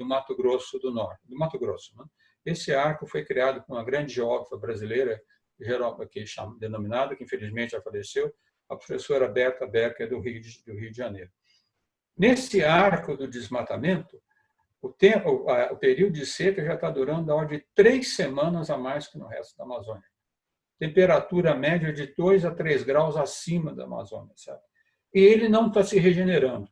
Mato Grosso do Norte, do Mato Grosso. Né? Esse arco foi criado por uma grande geógrafa brasileira, denominada, que infelizmente já faleceu, a professora Berta Becker, do Rio de Janeiro. Nesse arco do desmatamento, o período de seca já está durando da ordem de 3 semanas a mais que no resto da Amazônia. Temperatura média de 2 a 3 graus acima da Amazônia. Sabe? E ele não está se regenerando.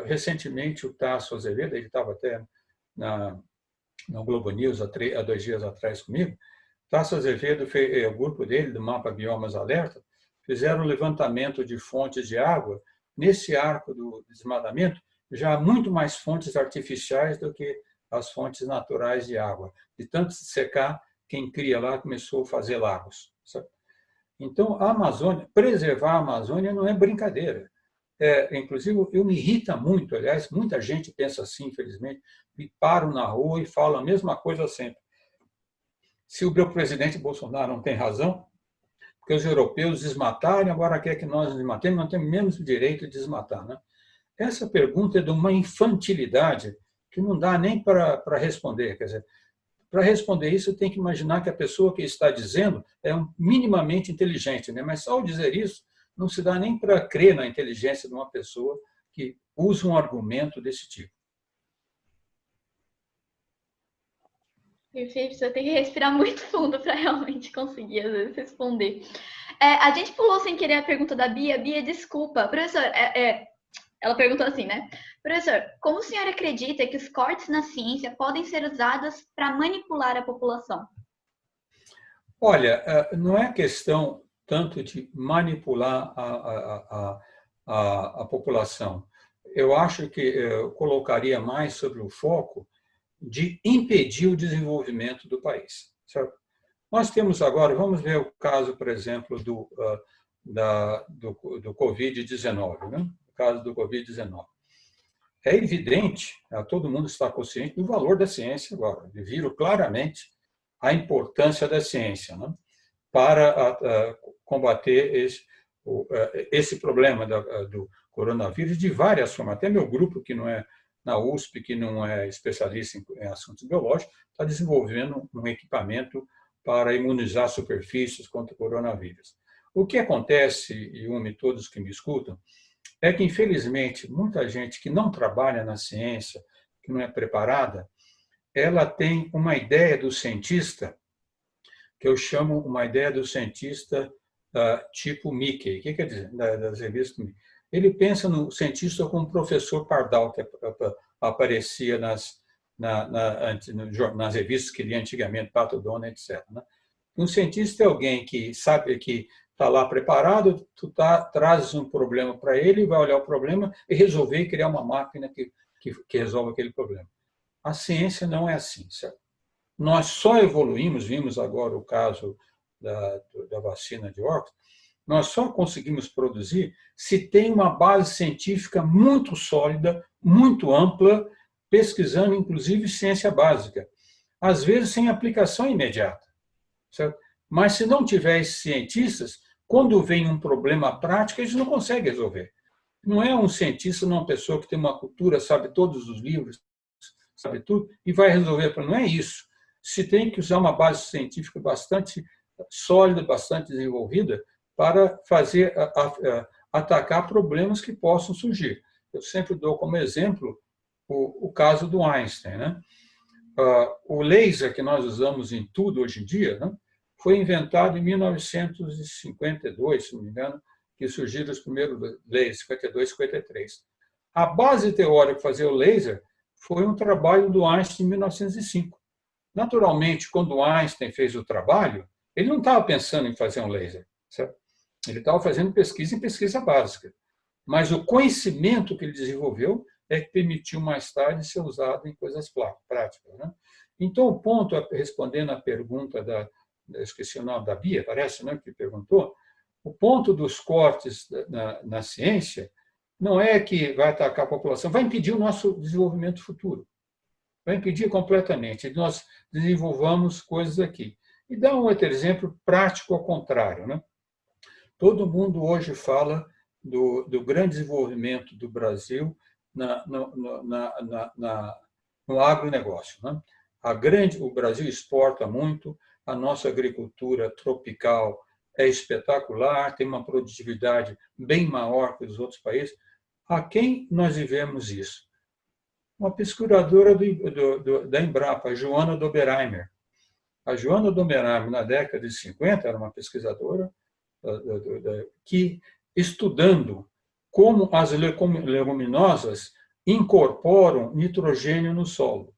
Recentemente, o Tasso Azevedo, ele estava até no Globo News há 2 dias atrás comigo, Tasso Azevedo, o grupo dele, do Mapa Biomas Alerta, fizeram um levantamento de fontes de água nesse arco do desmatamento, já há muito mais fontes artificiais do que as fontes naturais de água. De tanto secar, quem cria lá começou a fazer lagos. Sabe? Então, a Amazônia, preservar a Amazônia não é brincadeira. Inclusive, eu me irrita muito, aliás, muita gente pensa assim, infelizmente, me param na rua e falam a mesma coisa sempre. Se o meu presidente Bolsonaro não tem razão, porque os europeus desmataram, agora quer que nós desmatemos, nós temos menos direito de desmatar. Né? Essa pergunta é de uma infantilidade que não dá nem para responder. Quer dizer, para responder isso, tem que imaginar que a pessoa que está dizendo é minimamente inteligente, né? Mas ao dizer isso, não se dá nem para crer na inteligência de uma pessoa que usa um argumento desse tipo. Perfeito, você tem que respirar muito fundo para realmente conseguir, às vezes, responder. A gente pulou sem querer a pergunta da Bia. Bia, desculpa. Professor, ela perguntou assim, né? Professor, como o senhor acredita que os cortes na ciência podem ser usados para manipular a população? Olha, não é questão tanto de manipular a população. Eu acho que eu colocaria mais sobre o foco de impedir o desenvolvimento do país. Certo? Nós temos agora, vamos ver o caso, por exemplo, do Covid-19, né? O caso do Covid-19. É evidente, todo mundo está consciente do valor da ciência agora. Viram claramente a importância da ciência, né? Para combater esse problema do coronavírus de várias formas. Até meu grupo, que não é na USP, que não é especialista em assuntos biológicos, está desenvolvendo um equipamento para imunizar superfícies contra o coronavírus. O que acontece, e todos que me escutam, é que, infelizmente, muita gente que não trabalha na ciência, que não é preparada, ela tem uma ideia do cientista que eu chamo uma ideia do cientista tipo Mickey. O que quer dizer? Das revistas Mickey. Ele pensa no cientista como o professor Pardal, que aparecia nas revistas que lia antigamente, Pato Donald, etc. Né? Um cientista é alguém que sabe que está lá preparado, trazes um problema para ele, vai olhar o problema e resolver e criar uma máquina que resolve aquele problema. A ciência não é assim, certo? Nós só evoluímos, vimos agora o caso da vacina de Oxford, nós só conseguimos produzir se tem uma base científica muito sólida, muito ampla, pesquisando, inclusive, ciência básica. Às vezes, sem aplicação imediata. Certo? Mas, se não tiver esses cientistas, quando vem um problema prático, eles não conseguem resolver. Não é um cientista, não é uma pessoa que tem uma cultura, sabe todos os livros, sabe tudo, e vai resolver. Não é isso. Se tem que usar uma base científica bastante sólida, bastante desenvolvida, para fazer atacar problemas que possam surgir. Eu sempre dou como exemplo o caso do Einstein. Né? O laser que nós usamos em tudo hoje em dia, né, foi inventado em 1952, se não me engano, que surgiram os primeiros lasers, 52, 53. A base teórica para fazer o laser foi um trabalho do Einstein em 1905. Naturalmente, quando Einstein fez o trabalho, ele não estava pensando em fazer um laser, certo? Ele estava fazendo pesquisa em pesquisa básica. Mas o conhecimento que ele desenvolveu é que permitiu mais tarde ser usado em coisas práticas. Né? Então, o ponto, respondendo à pergunta esqueci o nome da Bia, parece, né, que perguntou, o ponto dos cortes na ciência não é que vai atacar a população, vai impedir o nosso desenvolvimento futuro. Vai impedir completamente. Nós desenvolvamos coisas aqui. E dá um outro exemplo prático ao contrário. Né? Todo mundo hoje fala do grande desenvolvimento do Brasil no agronegócio. Né? O Brasil exporta muito, a nossa agricultura tropical é espetacular, tem uma produtividade bem maior que os outros países. A quem nós devemos isso? Uma pesquisadora da Embrapa, a Joana Doberheimer. A Joana Doberheimer, na década de 50, era uma pesquisadora que, estudando como as leguminosas incorporam nitrogênio no solo,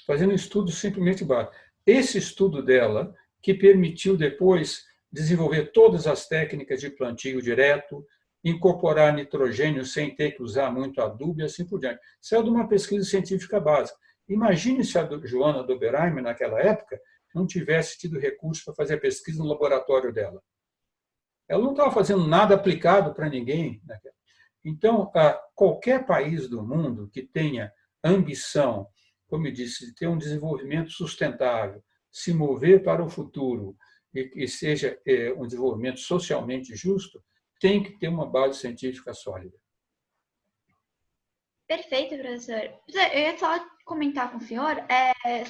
fazendo um estudo simplesmente básico. Esse estudo dela, que permitiu depois desenvolver todas as técnicas de plantio direto, incorporar nitrogênio sem ter que usar muito adubo e assim por diante. Saiu de uma pesquisa científica básica. Imagine se a Joana Doberheimer, naquela época, não tivesse tido recursos para fazer a pesquisa no laboratório dela. Ela não estava fazendo nada aplicado para ninguém. Então, qualquer país do mundo que tenha ambição, como eu disse, de ter um desenvolvimento sustentável, se mover para o futuro e seja um desenvolvimento socialmente justo, tem que ter uma base científica sólida. Perfeito, professor. Eu ia só comentar com o senhor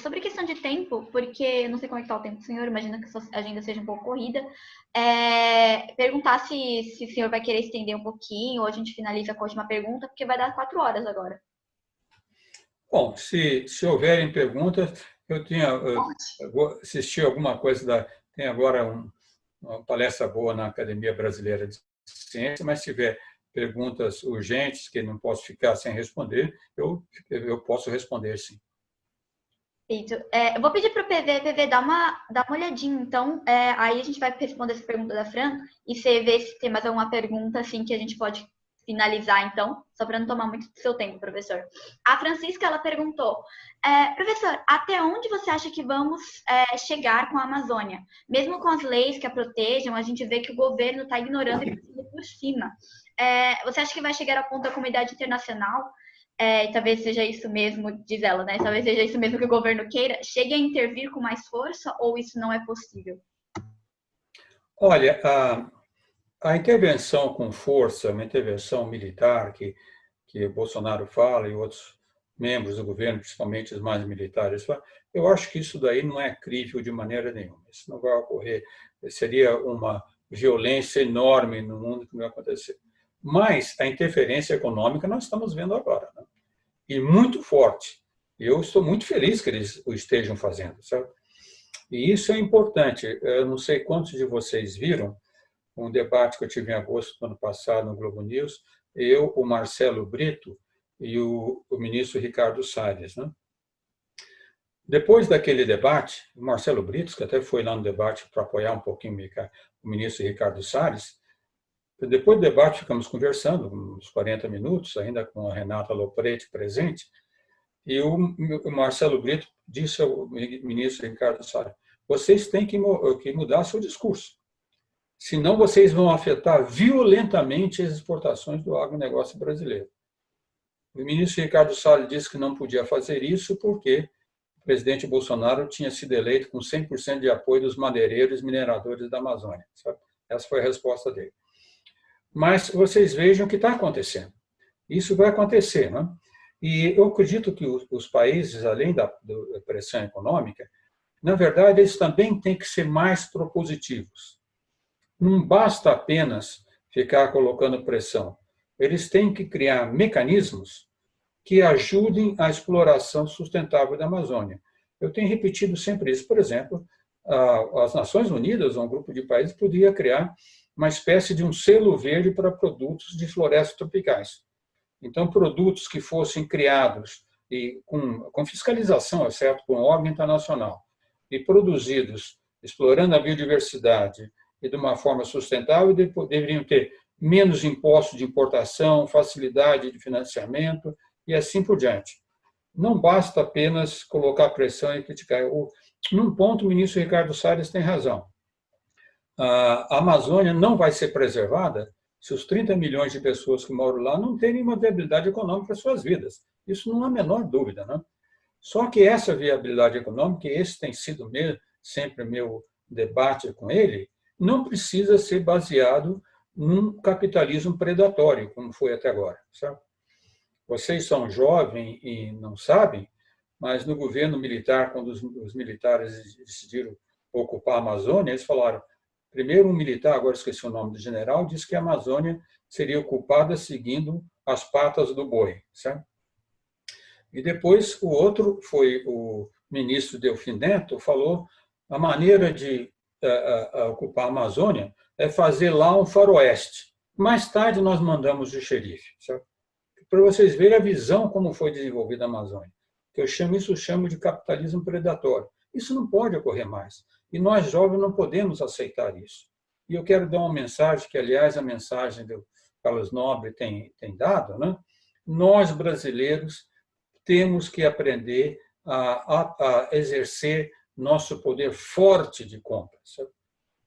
sobre questão de tempo, porque não sei como é que está o tempo do senhor, imagino que a sua agenda seja um pouco corrida. Perguntar se o senhor vai querer estender um pouquinho, ou a gente finaliza com a última pergunta, porque vai dar 4 horas agora. Bom, se houverem perguntas, eu vou assistir alguma coisa tem agora uma palestra boa na Academia Brasileira de Ciência, mas se tiver perguntas urgentes que não posso ficar sem responder, eu posso responder, sim. Perfeito. Eu vou pedir para o PV dar uma olhadinha, então, aí a gente vai responder essa pergunta da Fran, e você vê se tem mais alguma pergunta, assim, que a gente pode finalizar, então, só para não tomar muito do seu tempo, professor. A Francisca, ela perguntou, professor, até onde você acha que vamos chegar com a Amazônia? Mesmo com as leis que a protejam, a gente vê que o governo está ignorando e passando por cima. Você acha que vai chegar ao ponto da comunidade internacional, e talvez seja isso mesmo, diz ela, né? Talvez seja isso mesmo que o governo queira, chegue a intervir com mais força ou isso não é possível? Olha, a intervenção com força, uma intervenção militar que Bolsonaro fala e outros membros do governo, principalmente os mais militares, falam, eu acho que isso daí não é crível de maneira nenhuma. Isso não vai ocorrer. Seria uma violência enorme no mundo que não vai acontecer. Mas a interferência econômica nós estamos vendo agora, né? E muito forte. Eu estou muito feliz que eles o estejam fazendo, sabe? E isso é importante. Eu não sei quantos de vocês viram um debate que eu tive em agosto do ano passado no Globo News, eu, o Marcelo Brito e o ministro Ricardo Salles, né? Depois daquele debate, o Marcelo Brito, que até foi lá no debate para apoiar um pouquinho o ministro Ricardo Salles, depois do debate ficamos conversando, uns 40 minutos, ainda com a Renata Lopretti presente, e o Marcelo Brito disse ao ministro Ricardo Salles, vocês têm que mudar seu discurso, senão vocês vão afetar violentamente as exportações do agronegócio brasileiro. O ministro Ricardo Salles disse que não podia fazer isso porque o presidente Bolsonaro tinha sido eleito com 100% de apoio dos madeireiros e mineradores da Amazônia. Sabe? Essa foi a resposta dele. Mas vocês vejam o que está acontecendo. Isso vai acontecer, né? E eu acredito que os países, além da pressão econômica, na verdade, eles também têm que ser mais propositivos. Não basta apenas ficar colocando pressão. Eles têm que criar mecanismos que ajudem a exploração sustentável da Amazônia. Eu tenho repetido sempre isso. Por exemplo, as Nações Unidas, um grupo de países, podia criar uma espécie de um selo verde para produtos de florestas tropicais. Então, produtos que fossem criados e com fiscalização, certo, com órgão internacional, e produzidos explorando a biodiversidade e de uma forma sustentável, deveriam ter menos impostos de importação, facilidade de financiamento e assim por diante. Não basta apenas colocar pressão e criticar. Num ponto, o ministro Ricardo Salles tem razão. A Amazônia não vai ser preservada se os 30 milhões de pessoas que moram lá não terem uma viabilidade econômica para suas vidas. Isso não há a menor dúvida, né? Só que essa viabilidade econômica, e esse tem sido sempre meu debate com ele, não precisa ser baseado num capitalismo predatório, como foi até agora. Sabe? Vocês são jovens e não sabem, mas no governo militar, quando os militares decidiram ocupar a Amazônia, eles falaram, primeiro um militar, agora esqueci o nome do general, disse que a Amazônia seria ocupada seguindo as patas do boi. Sabe? E depois o outro foi o ministro Delfim Neto, falou a maneira de ocupar a Amazônia é fazer lá um faroeste. Mais tarde nós mandamos o xerife. Sabe? Para vocês verem a visão como foi desenvolvida a Amazônia. Que eu chamo de capitalismo predatório. Isso não pode ocorrer mais. E nós, jovens, não podemos aceitar isso. E eu quero dar uma mensagem, que, aliás, a mensagem do Carlos Nobre tem dado, né? Nós, brasileiros, temos que aprender a exercer nosso poder forte de compra. Sabe?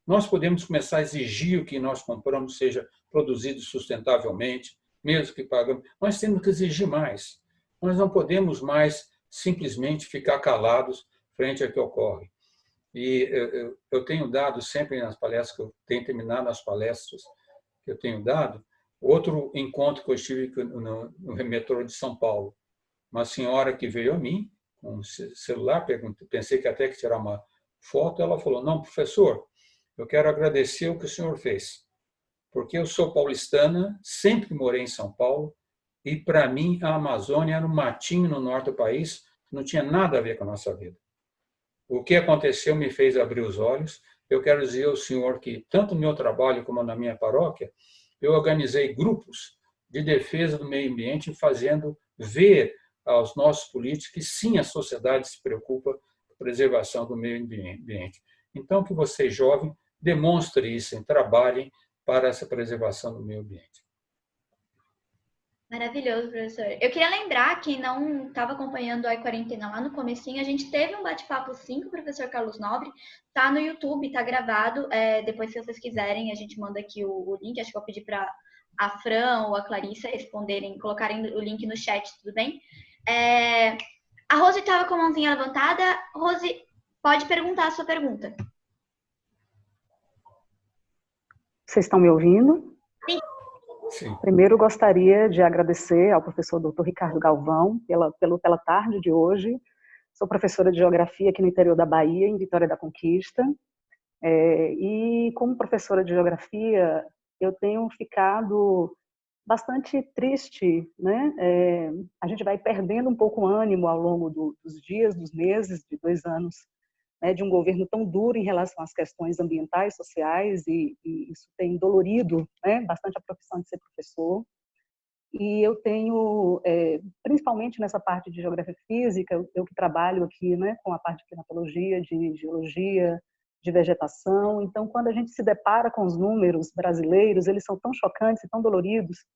Nós podemos começar a exigir que nós compramos seja produzido sustentavelmente, mesmo que pagamos. Nós temos que exigir mais. Nós não podemos mais simplesmente ficar calados frente ao que ocorre. E eu tenho dado sempre nas palestras, que eu tenho terminado as palestras que eu tenho dado, outro encontro que eu estive no metrô de São Paulo. Uma senhora que veio a mim, com um celular, pensei que até que tirar uma foto, ela falou, não, professor, eu quero agradecer o que o senhor fez, porque eu sou paulistana, sempre morei em São Paulo, e para mim a Amazônia era um matinho no norte do país, não tinha nada a ver com a nossa vida. O que aconteceu me fez abrir os olhos. Eu quero dizer ao senhor que, tanto no meu trabalho como na minha paróquia, eu organizei grupos de defesa do meio ambiente, fazendo ver aos nossos políticos que, sim, a sociedade se preocupa com a preservação do meio ambiente. Então, que vocês, jovens, demonstrem isso, trabalhem para essa preservação do meio ambiente. Maravilhoso, professor. Eu queria lembrar que não estava acompanhando a quarentena lá no comecinho, a gente teve um bate-papo sim com o professor Carlos Nobre, tá no YouTube, tá gravado, depois se vocês quiserem a gente manda aqui o link, acho que eu pedi para a Fran ou a Clarissa responderem, colocarem o link no chat, tudo bem? A Rose estava com a mãozinha levantada. Rose, pode perguntar a sua pergunta. Vocês estão me ouvindo? Sim. Sim. Primeiro, gostaria de agradecer ao professor Dr. Ricardo Galvão pela tarde de hoje. Sou professora de Geografia aqui no interior da Bahia, em Vitória da Conquista. E como professora de Geografia, eu tenho ficado bastante triste, né? A gente vai perdendo um pouco o ânimo ao longo dos dias, dos meses, de 2 anos, né, de um governo tão duro em relação às questões ambientais, sociais, e isso tem dolorido, né, bastante a profissão de ser professor. E eu tenho, principalmente nessa parte de geografia física, eu que trabalho aqui, né, com a parte de climatologia, de geologia, de vegetação. Então, quando a gente se depara com os números brasileiros, eles são tão chocantes e tão doloridos.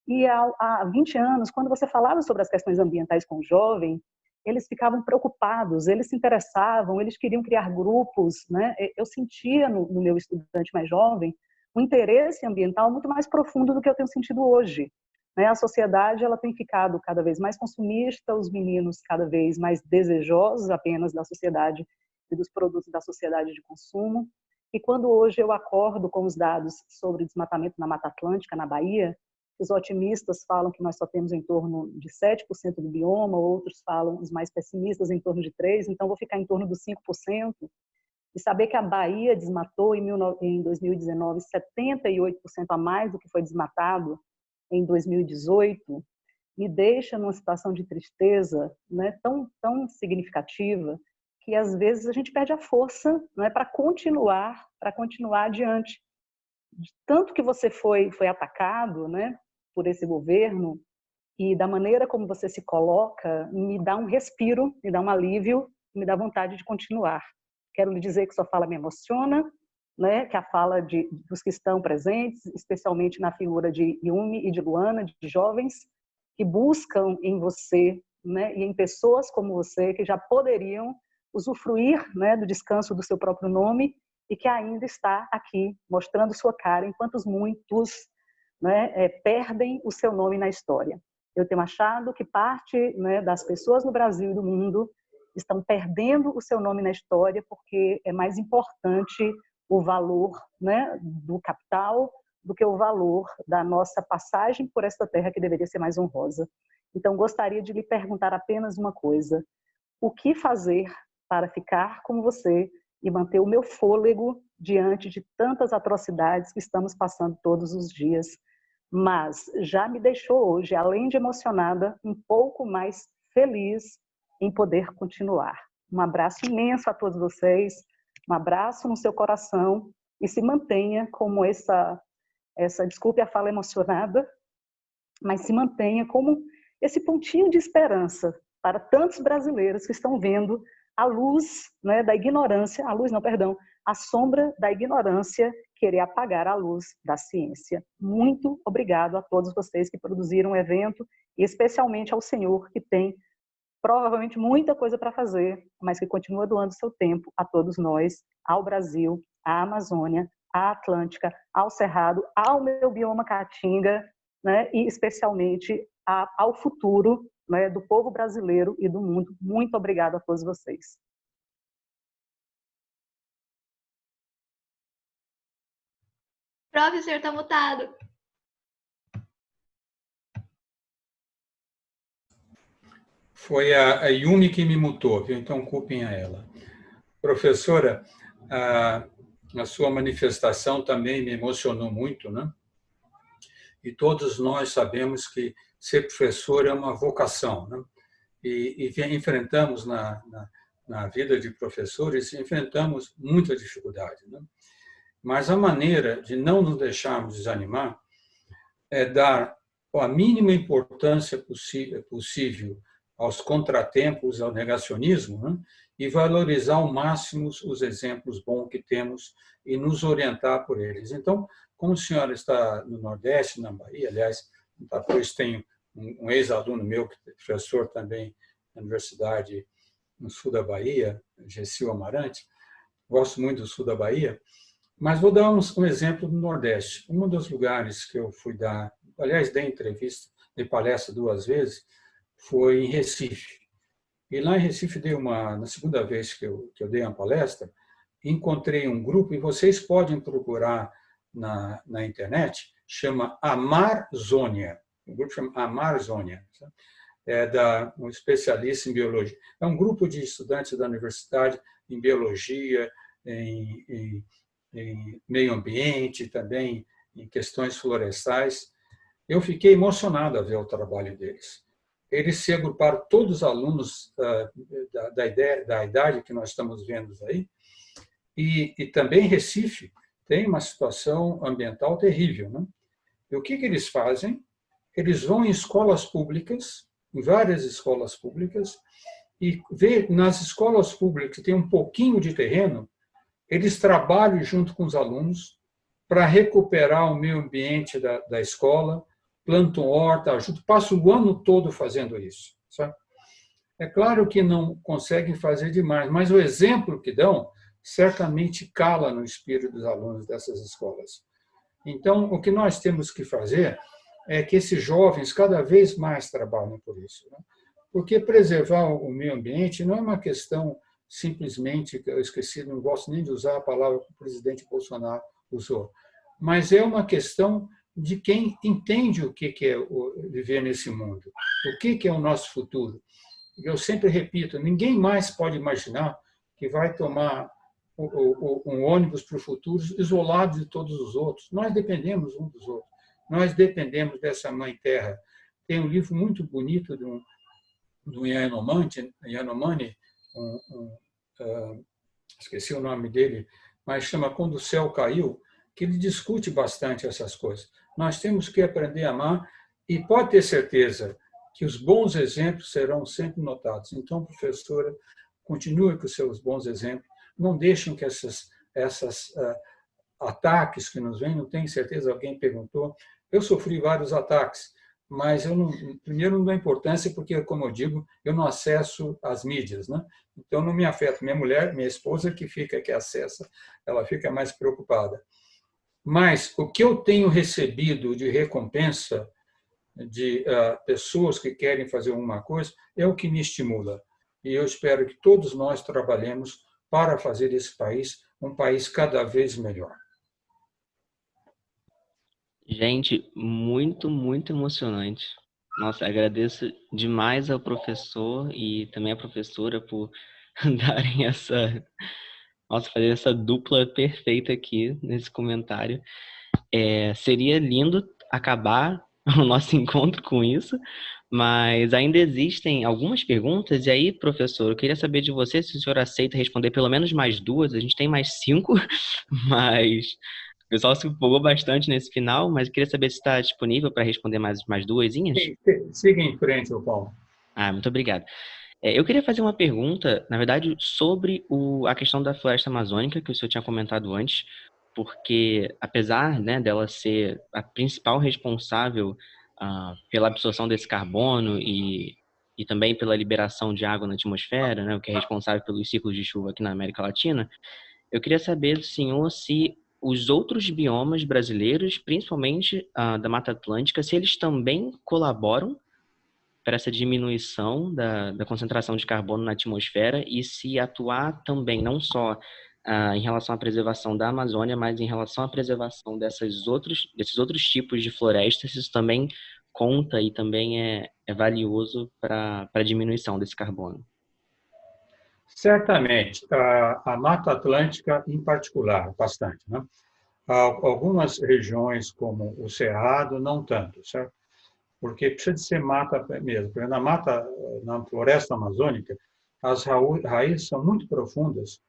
E há 20 anos, quando você falava sobre as questões ambientais com o jovem, eles ficavam preocupados, eles se interessavam, eles queriam criar grupos, né? Eu sentia no meu estudante mais jovem um interesse ambiental muito mais profundo do que eu tenho sentido hoje, né? A sociedade ela tem ficado cada vez mais consumista, os meninos cada vez mais desejosos apenas da sociedade e dos produtos da sociedade de consumo. E quando hoje eu acordo com os dados sobre o desmatamento na Mata Atlântica, na Bahia, os otimistas falam que nós só temos em torno de 7% do bioma, outros falam, os mais pessimistas, em torno de 3%, então vou ficar em torno dos 5%. E saber que a Bahia desmatou em 2019 78% a mais do que foi desmatado em 2018, me deixa numa situação de tristeza, né, tão significativa, que às vezes a gente perde a força, né, para continuar adiante. Tanto que você foi atacado, né, por esse governo, e da maneira como você se coloca, me dá um respiro, me dá um alívio, me dá vontade de continuar. Quero lhe dizer que sua fala me emociona, né, que a fala dos que estão presentes, especialmente na figura de Yumi e de Luana, de jovens que buscam em você, né, e em pessoas como você, que já poderiam usufruir, né, do descanso do seu próprio nome e que ainda está aqui, mostrando sua cara, enquanto muitos, né, perdem o seu nome na história. Eu tenho achado que parte, né, das pessoas no Brasil e do mundo estão perdendo o seu nome na história porque é mais importante o valor, né, do capital do que o valor da nossa passagem por esta terra, que deveria ser mais honrosa. Então, gostaria de lhe perguntar apenas uma coisa: o que fazer para ficar como você e manter o meu fôlego diante de tantas atrocidades que estamos passando todos os dias? Mas já me deixou hoje, além de emocionada, um pouco mais feliz em poder continuar. Um abraço imenso a todos vocês, um abraço no seu coração e se mantenha como desculpe a fala emocionada, mas se mantenha como esse pontinho de esperança para tantos brasileiros que estão vendo a luz, né, da ignorância, a sombra da ignorância querer apagar a luz da ciência. Muito obrigado a todos vocês que produziram o evento e especialmente ao senhor que tem provavelmente muita coisa para fazer, mas que continua doando seu tempo a todos nós, ao Brasil, à Amazônia, à Atlântica, ao Cerrado, ao meu bioma Caatinga, né, e especialmente ao futuro, né, do povo brasileiro e do mundo. Muito obrigada a todos vocês. Professor, está mutado. Foi a Yumi que me mutou, viu? Então culpem a ela. Professora, a sua manifestação também me emocionou muito, né? E todos nós sabemos que ser professor é uma vocação, né? E enfrentamos na vida de professores, enfrentamos muita dificuldade, né? Mas a maneira de não nos deixarmos desanimar é dar a mínima importância possível aos contratempos, ao negacionismo, né? E valorizar ao máximo os exemplos bons que temos e nos orientar por eles. Então, como a senhora está no Nordeste, na Bahia, aliás, depois tem um ex-aluno meu, que é professor também na Universidade no sul da Bahia, Gessil Amarante, gosto muito do sul da Bahia, mas vou dar um exemplo do Nordeste. Um dos lugares que eu fui dar, aliás, dei entrevista, dei palestra 2 vezes, foi em Recife. E lá em Recife, na segunda vez que eu dei uma palestra, encontrei um grupo, e vocês podem procurar na internet, chama Amarzônia. O grupo chama Amarzônia. É um especialista em biologia. É um grupo de estudantes da universidade em biologia, em meio ambiente, também em questões florestais. Eu fiquei emocionado a ver o trabalho deles. Eles se agruparam, todos os alunos da idade que nós estamos vendo aí, e também Recife tem uma situação ambiental terrível, né? E o que eles fazem? Eles vão em escolas públicas, em várias escolas públicas, e vê nas escolas públicas que tem um pouquinho de terreno, eles trabalham junto com os alunos para recuperar o meio ambiente da escola, plantam horta, ajudam, passam o ano todo fazendo isso. Sabe? É claro que não conseguem fazer demais, mas o exemplo que dão certamente cala no espírito dos alunos dessas escolas. Então, o que nós temos que fazer é que esses jovens cada vez mais trabalhem por isso. Né? Porque preservar o meio ambiente não é uma questão simplesmente, eu esqueci, não gosto nem de usar a palavra que o presidente Bolsonaro usou, mas é uma questão de quem entende o que é viver nesse mundo, o que é o nosso futuro. Eu sempre repito, ninguém mais pode imaginar que vai tomar um ônibus para o futuro isolado de todos os outros. Nós dependemos uns dos outros. Nós dependemos dessa mãe terra. Tem um livro muito bonito do Yanomami, esqueci o nome dele, mas chama Quando o Céu Caiu, que ele discute bastante essas coisas. Nós temos que aprender a amar e pode ter certeza que os bons exemplos serão sempre notados. Então, professora, continue com os seus bons exemplos. Não deixem que esses ataques que nos vêm, não tenho certeza, alguém perguntou. Eu sofri vários ataques, mas primeiro não dou importância porque, como eu digo, eu não acesso as mídias, né? Então não me afeta. Minha mulher, minha esposa que acessa, ela fica mais preocupada. Mas o que eu tenho recebido de recompensa de pessoas que querem fazer alguma coisa é o que me estimula. E eu espero que todos nós trabalhemos para fazer esse país um país cada vez melhor. Gente, muito, muito emocionante. Nossa, agradeço demais ao professor e também à professora por darem fazer essa dupla perfeita aqui nesse comentário. Seria lindo acabar o nosso encontro com isso, mas ainda existem algumas perguntas, e aí, professor, eu queria saber de você se o senhor aceita responder pelo menos mais 2, a gente tem mais 5, mas o pessoal se empolgou bastante nesse final, mas eu queria saber se está disponível para responder mais 2zinhas. Siga em frente, Paulo. Muito obrigado. Eu queria fazer uma pergunta, na verdade, sobre a questão da floresta amazônica, que o senhor tinha comentado antes, porque apesar, né, dela ser a principal responsável pela absorção desse carbono e também pela liberação de água na atmosfera, né, o que é responsável pelos ciclos de chuva aqui na América Latina, eu queria saber do senhor se os outros biomas brasileiros, principalmente da Mata Atlântica, se eles também colaboram para essa diminuição da concentração de carbono na atmosfera e se atuar também não só em relação à preservação da Amazônia, mas em relação à preservação desses outros tipos de florestas, isso também conta e também é valioso para a diminuição desse carbono. Certamente. A Mata Atlântica, em particular, bastante, né? Algumas regiões, como o Cerrado, não tanto, certo? Porque precisa de ser mata mesmo. Porque na floresta amazônica, as raízes são muito profundas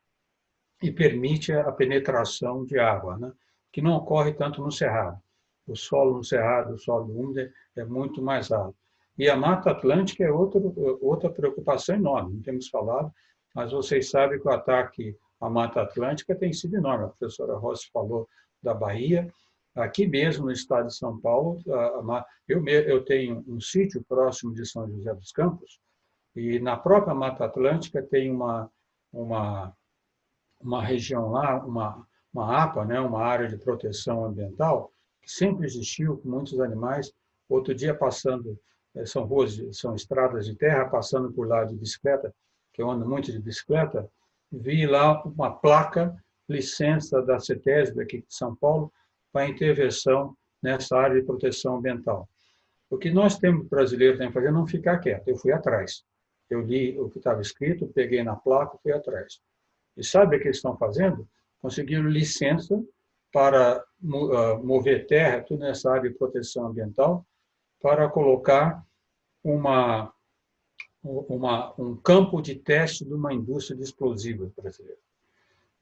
e permite a penetração de água, né? Que não ocorre tanto no cerrado. O solo no cerrado, o solo úmido é muito mais alto. E a Mata Atlântica é outra preocupação enorme, não temos falado, mas vocês sabem que o ataque à Mata Atlântica tem sido enorme. A professora Rossi falou da Bahia. Aqui mesmo, no estado de São Paulo, eu tenho um sítio próximo de São José dos Campos, e na própria Mata Atlântica tem uma região lá, uma APA, né, uma área de proteção ambiental, que sempre existiu, com muitos animais. Outro dia, passando, são estradas de terra, passando por lá de bicicleta, que eu ando muito de bicicleta, vi lá uma placa, licença da CETESB aqui de São Paulo, para intervenção nessa área de proteção ambiental. O que nós temos, brasileiros, temos que fazer é não ficar quieto. Eu fui atrás. Eu li o que estava escrito, peguei na placa e fui atrás. E sabe o que eles estão fazendo? Conseguiram licença para mover terra, tudo nessa área de proteção ambiental, para colocar um campo de teste de uma indústria de explosivos brasileira.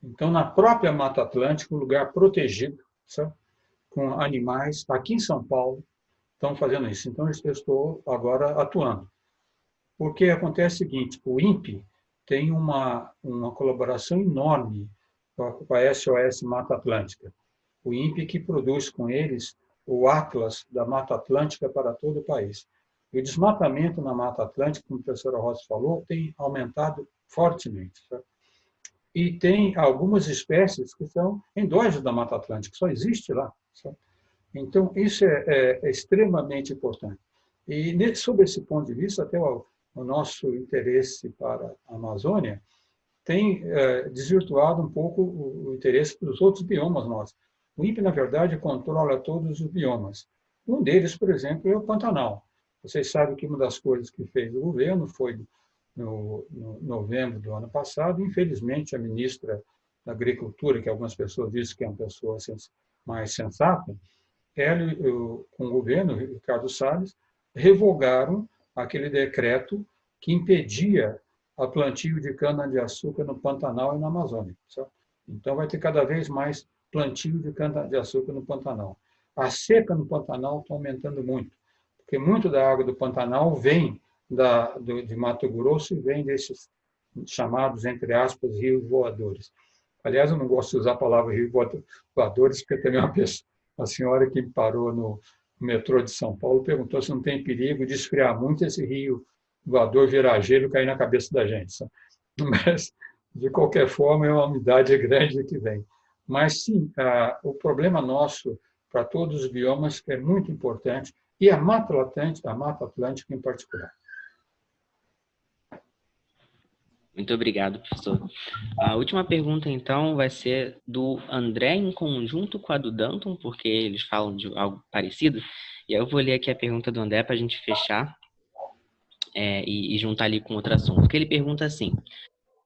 Então, na própria Mata Atlântica, um lugar protegido, sabe? Com animais, aqui em São Paulo, estão fazendo isso. Então, eu estou agora atuando. Porque acontece o seguinte, o INPE tem uma colaboração enorme com a SOS Mata Atlântica. O INPE que produz com eles o Atlas da Mata Atlântica para todo o país. E o desmatamento na Mata Atlântica, como a professora Rossi falou, tem aumentado fortemente. Sabe? E tem algumas espécies que são endógenas da Mata Atlântica, só existe lá. Sabe? Então, isso é extremamente importante. E, sob esse ponto de vista, até o nosso interesse para a Amazônia tem desvirtuado um pouco o interesse dos outros biomas nossos. O INPE, na verdade, controla todos os biomas. Um deles, por exemplo, é o Pantanal. Vocês sabem que uma das coisas que fez o governo foi, no novembro do ano passado, infelizmente, a ministra da Agricultura, que algumas pessoas dizem que é uma pessoa mais sensata, ela, com o governo, Ricardo Salles, revogaram aquele decreto que impedia a plantio de cana-de-açúcar no Pantanal e na Amazônia. Sabe? Então, vai ter cada vez mais plantio de cana-de-açúcar no Pantanal. A seca no Pantanal está aumentando muito, porque muito da água do Pantanal vem de Mato Grosso e vem desses chamados, entre aspas, rios voadores. Aliás, eu não gosto de usar a palavra rios voadores, porque também uma senhora que parou no metrô de São Paulo perguntou se não tem perigo de esfriar muito esse rio voador virar gelo e cair na cabeça da gente. Sabe? Mas, de qualquer forma, é uma umidade grande que vem. Mas, sim, o problema nosso para todos os biomas é muito importante, e a Mata Atlântica em particular. Muito obrigado, professor. A última pergunta, então, vai ser do André em conjunto com a do Danton, porque eles falam de algo parecido. E aí eu vou ler aqui a pergunta do André para a gente fechar e juntar ali com outro assunto. Porque ele pergunta assim: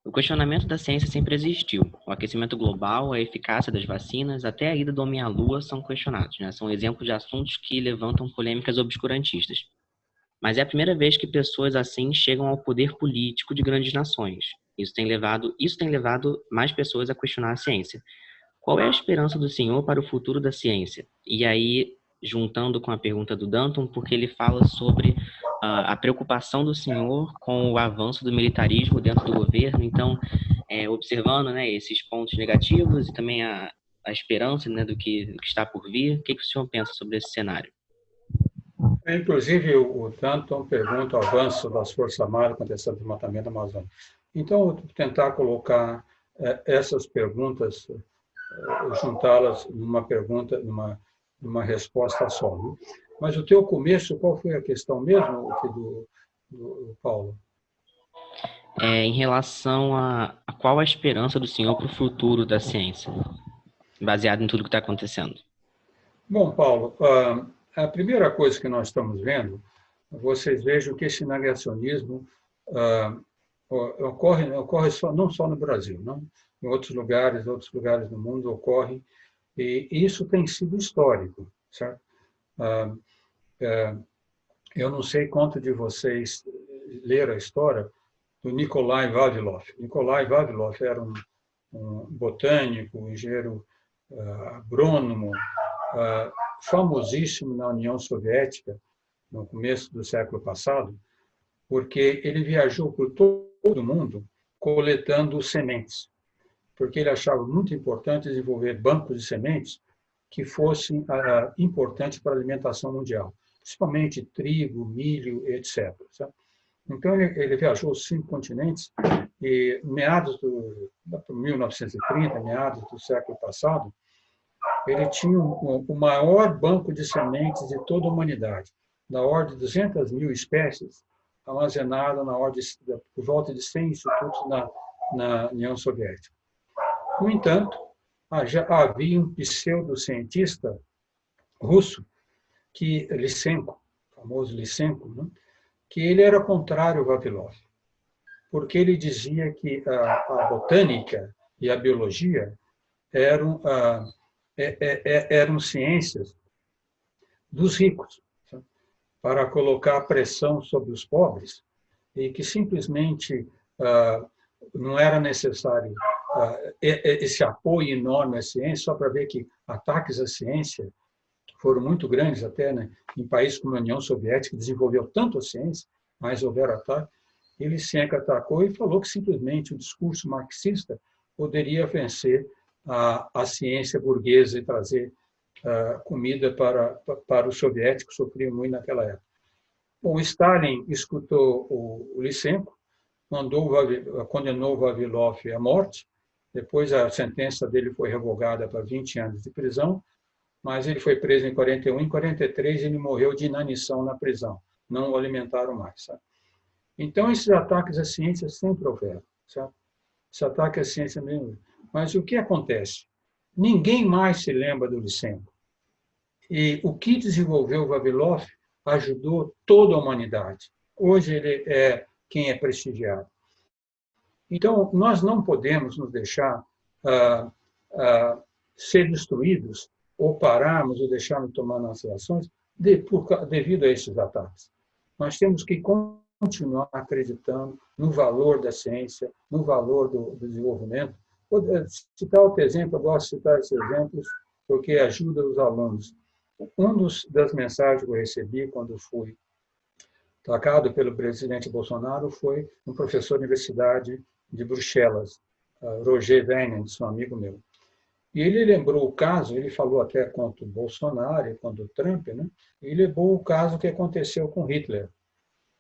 o questionamento da ciência sempre existiu. O aquecimento global, a eficácia das vacinas, até a ida do homem à Lua são questionados, né? São exemplos de assuntos que levantam polêmicas obscurantistas. Mas é a primeira vez que pessoas assim chegam ao poder político de grandes nações. Isso tem levado mais pessoas a questionar a ciência. Qual é a esperança do senhor para o futuro da ciência? E aí, juntando com a pergunta do Danton, porque ele fala sobre a preocupação do senhor com o avanço do militarismo dentro do governo. Então, observando, né, esses pontos negativos e também a esperança, né, do que está por vir, o que o senhor pensa sobre esse cenário? Inclusive, o Danton pergunta o avanço das Forças Armadas contra esse desmatamento da Amazônia. Então, eu vou tentar colocar essas perguntas, juntá-las numa pergunta, numa resposta só. Né? Mas o teu começo, qual foi a questão mesmo do Paulo? Em relação a qual a esperança do senhor para o futuro da ciência, baseado em tudo que está acontecendo. Bom, Paulo, a primeira coisa que nós estamos vendo, vocês vejam que esse negacionismo ocorre não só no Brasil, não? Em outros lugares do mundo ocorre, e isso tem sido histórico, certo? Eu não sei quanto de vocês leram a história, do Nikolai Vavilov. Nikolai Vavilov era um botânico, engenheiro agrônomo, famosíssimo na União Soviética, no começo do século passado, porque ele viajou por todo o mundo coletando sementes, porque ele achava muito importante desenvolver bancos de sementes que fossem importantes para a alimentação mundial, principalmente trigo, milho, etc. Sabe? Então, ele viajou os 5 continentes e, meados do 1930, meados do século passado, ele tinha o maior banco de sementes de toda a humanidade, da ordem de 200 mil espécies, armazenada por volta de 100 institutos na União Soviética. No entanto, já havia um pseudocientista russo, Lysenko, o famoso Lysenko, né? Que ele era contrário ao Vavilov, porque ele dizia que a botânica e a biologia eram ciências dos ricos, sabe? Para colocar pressão sobre os pobres, e que simplesmente não era necessário esse apoio enorme à ciência, só para ver que ataques à ciência foram muito grandes até, né, em países como a União Soviética, que desenvolveu tanto a ciência, mas houveram ataques. Ele sempre atacou e falou que simplesmente o discurso marxista poderia vencer a ciência burguesa e trazer comida para os soviéticos, que sofriam muito naquela época. Bom, Stalin escutou o Lysenko, condenou o Vavilov à morte, depois a sentença dele foi revogada para 20 anos de prisão, mas ele foi preso em 41, em 43 ele morreu de inanição na prisão, não o alimentaram mais. Sabe? Então, esses ataques à ciência sempre houveram. Sabe? Esse ataque à ciência mesmo. Mas o que acontece? Ninguém mais se lembra do Lysenko. E o que desenvolveu o Vavilov ajudou toda a humanidade. Hoje ele é quem é prestigiado. Então, nós não podemos nos deixar ser destruídos ou pararmos ou deixarmos de tomar nossas ações devido a esses ataques. Nós temos que continuar acreditando no valor da ciência, no valor do desenvolvimento. Vou citar outro exemplo, eu gosto de citar esses exemplos porque ajuda os alunos. Das mensagens que eu recebi quando fui atacado pelo presidente Bolsonaro foi um professor da Universidade de Bruxelas, Roger Wenens, um amigo meu. E ele lembrou o caso, ele falou até contra o Bolsonaro e contra o Trump, né? E lembrou o caso que aconteceu com Hitler.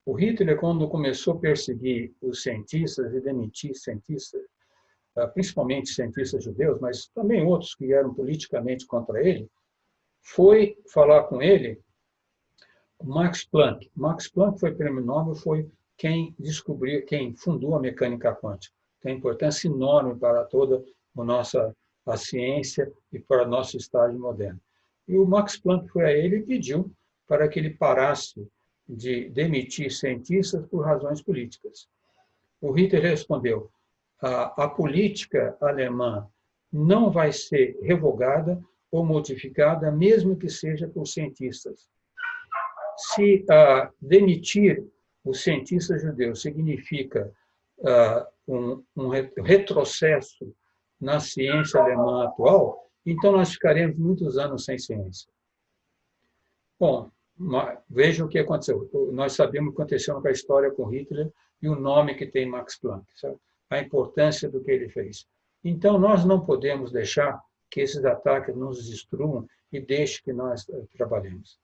O Hitler, quando começou a perseguir os cientistas e demitir cientistas, principalmente cientistas judeus, mas também outros que eram politicamente contra ele, foi falar com ele o Max Planck. Max Planck foi prêmio Nobel, foi quem fundou a mecânica quântica. Tem importância enorme para toda a ciência e para o nosso estágio moderno. E o Max Planck foi a ele e pediu para que ele parasse de demitir cientistas por razões políticas. O Hitler respondeu: a política alemã não vai ser revogada ou modificada, mesmo que seja por cientistas. Se demitir os cientistas judeus significa um retrocesso na ciência alemã atual, então nós ficaremos muitos anos sem ciência. Bom, veja o que aconteceu. Nós sabemos o que aconteceu com a história com Hitler e o nome que tem Max Planck, sabe? A importância do que ele fez. Então, nós não podemos deixar que esses ataques nos destruam e deixem que nós trabalhemos.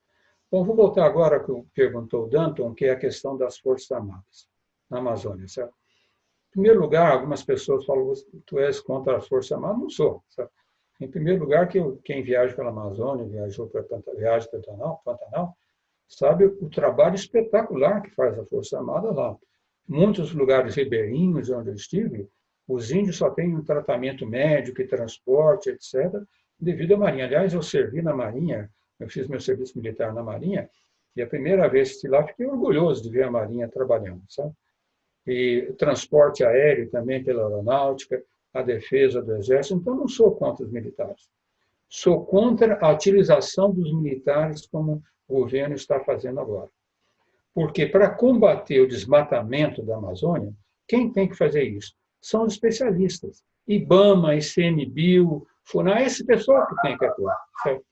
Bom, vou voltar agora ao que perguntou o Danton, que é a questão das Forças Armadas na Amazônia, certo? Em primeiro lugar, algumas pessoas falam que tu és contra as Forças Armadas. Não sou, certo? Em primeiro lugar, quem viaja pela Amazônia, viaja para Pantanal, sabe o trabalho espetacular que faz a Força Armada lá. Muitos lugares ribeirinhos onde eu estive, os índios só têm um tratamento médico e transporte, etc., devido à Marinha. Aliás, eu servi na Marinha, eu fiz meu serviço militar na Marinha, e a primeira vez que estive lá, fiquei orgulhoso de ver a Marinha trabalhando, sabe? E transporte aéreo também pela aeronáutica, a defesa do Exército. Então, não sou contra os militares. Sou contra a utilização dos militares como o governo está fazendo agora. Porque, para combater o desmatamento da Amazônia, Quem tem que fazer isso? São os especialistas. IBAMA, ICMBio, FUNAI, esse pessoal que tem que atuar. Certo?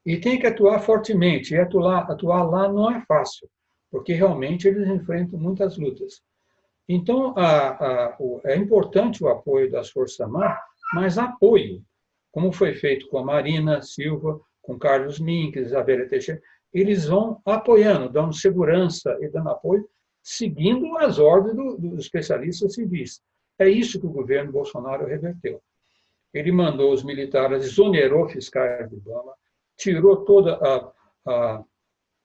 E tem que atuar fortemente. E atuar lá não é fácil, porque realmente eles enfrentam muitas lutas. Então, é importante o apoio das Forças Armadas, mas apoio, como foi feito com a Marina Silva, com Carlos Mink, Isabela Teixeira, eles vão apoiando, dando segurança e dando apoio, seguindo as ordens dos especialistas civis. É isso que o governo Bolsonaro reverteu. Ele mandou os militares, exonerou fiscais do IBAMA, tirou todas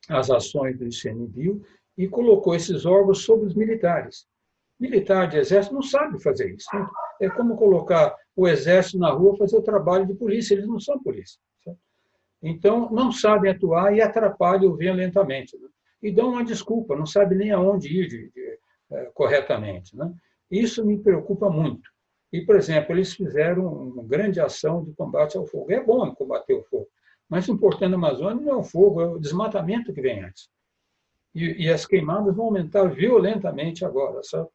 as ações do ICMBio e colocou esses órgãos sobre os militares. Militar de exército não sabe fazer isso. É como colocar o exército na rua fazer o trabalho de polícia, eles não são polícia. Certo? Então, não sabem atuar e atrapalham violentamente. Né? E dão uma desculpa, não sabem nem aonde ir corretamente. Né? Isso me preocupa muito. E, por exemplo, eles fizeram uma grande ação de combate ao fogo. É bom combater o fogo, mas o importante na Amazônia não é o fogo, é o desmatamento que vem antes. E as queimadas vão aumentar violentamente agora, sabe?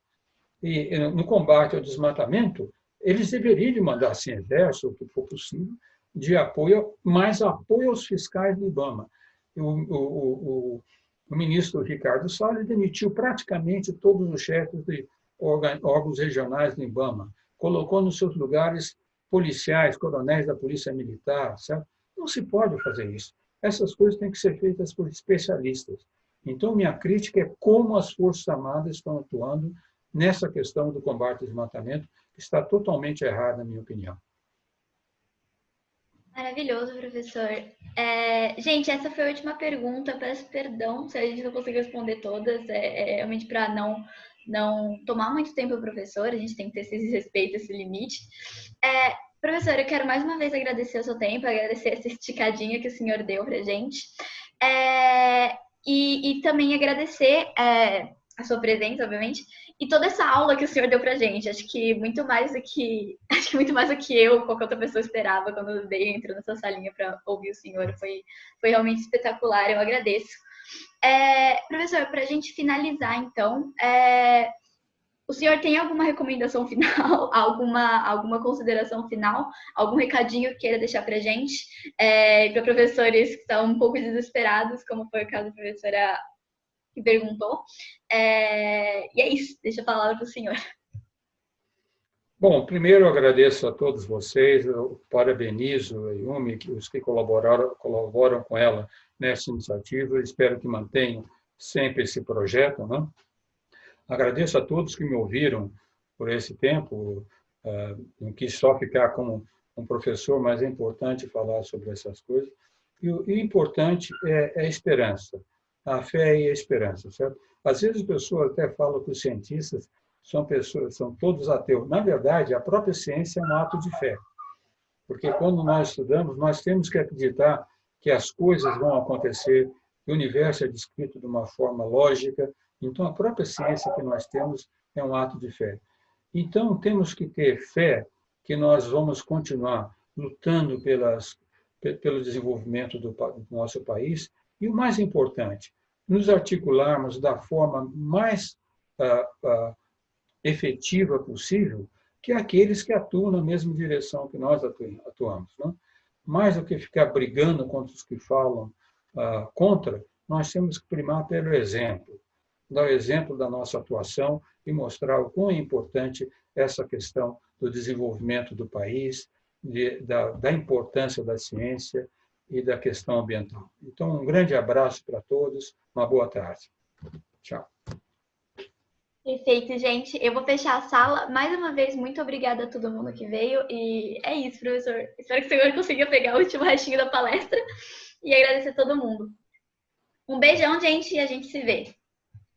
E no combate ao desmatamento, eles deveriam mandar, assim, exército, o que for possível, de apoio, mais apoio aos fiscais do IBAMA. O ministro Ricardo Salles demitiu praticamente todos os chefes de órgãos regionais do IBAMA, colocou nos seus lugares policiais, coronéis da Polícia Militar, certo? Não se pode fazer isso. Essas coisas têm que ser feitas por especialistas. Então, minha crítica é como as Forças Armadas estão atuando nessa questão do combate ao desmatamento, que está totalmente errada, na minha opinião. Maravilhoso, professor. Gente, essa foi a última pergunta. Peço perdão se a gente não conseguiu responder todas. Realmente para não tomar muito tempo ao professor, a gente tem que ter esse respeito, esse limite. Professor, eu quero mais uma vez agradecer o seu tempo, agradecer essa esticadinha que o senhor deu para a gente. E também agradecer a sua presença, obviamente, e toda essa aula que o senhor deu pra gente. Acho que muito mais do que eu ou qualquer outra pessoa esperava quando eu entrou nessa salinha para ouvir o senhor. Foi realmente espetacular, eu agradeço. Professor, para a gente finalizar, então, o senhor tem alguma recomendação final, alguma consideração final, algum recadinho que queira deixar para a gente, para professores que estão um pouco desesperados, como foi o caso da professora que perguntou. E é isso, deixa a palavra para o senhor. Bom, primeiro eu agradeço a todos vocês, eu parabenizo a Yumi, os que colaboram com ela nessa iniciativa, espero que mantenham sempre esse projeto, né? Agradeço a todos que me ouviram por esse tempo, não quis só ficar como um professor, mas é importante falar sobre essas coisas. E o importante é a esperança, a fé e a esperança, certo? Às vezes as pessoas até falam que os cientistas são todos ateus. Na verdade, a própria ciência é um ato de fé, porque quando nós estudamos, nós temos que acreditar que as coisas vão acontecer, que o universo é descrito de uma forma lógica. Então, a própria ciência que nós temos é um ato de fé. Então, temos que ter fé que nós vamos continuar lutando pelo desenvolvimento do nosso país e, o mais importante, nos articularmos da forma mais efetiva possível que aqueles que atuam na mesma direção que nós atuamos. Né? Mais do que ficar brigando contra os que falam contra, nós temos que primar pelo exemplo. Dar o exemplo da nossa atuação e mostrar o quão é importante essa questão do desenvolvimento do país, da importância da ciência e da questão ambiental. Então, um grande abraço para todos, uma boa tarde. Tchau. Perfeito, gente. Eu vou fechar a sala. Mais uma vez, muito obrigada a todo mundo que veio. E é isso, professor. Espero que o senhor consiga pegar o último restinho da palestra e agradecer a todo mundo. Um beijão, gente, e a gente se vê.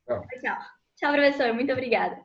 Tchau. Tchau. Tchau, professor. Muito obrigada.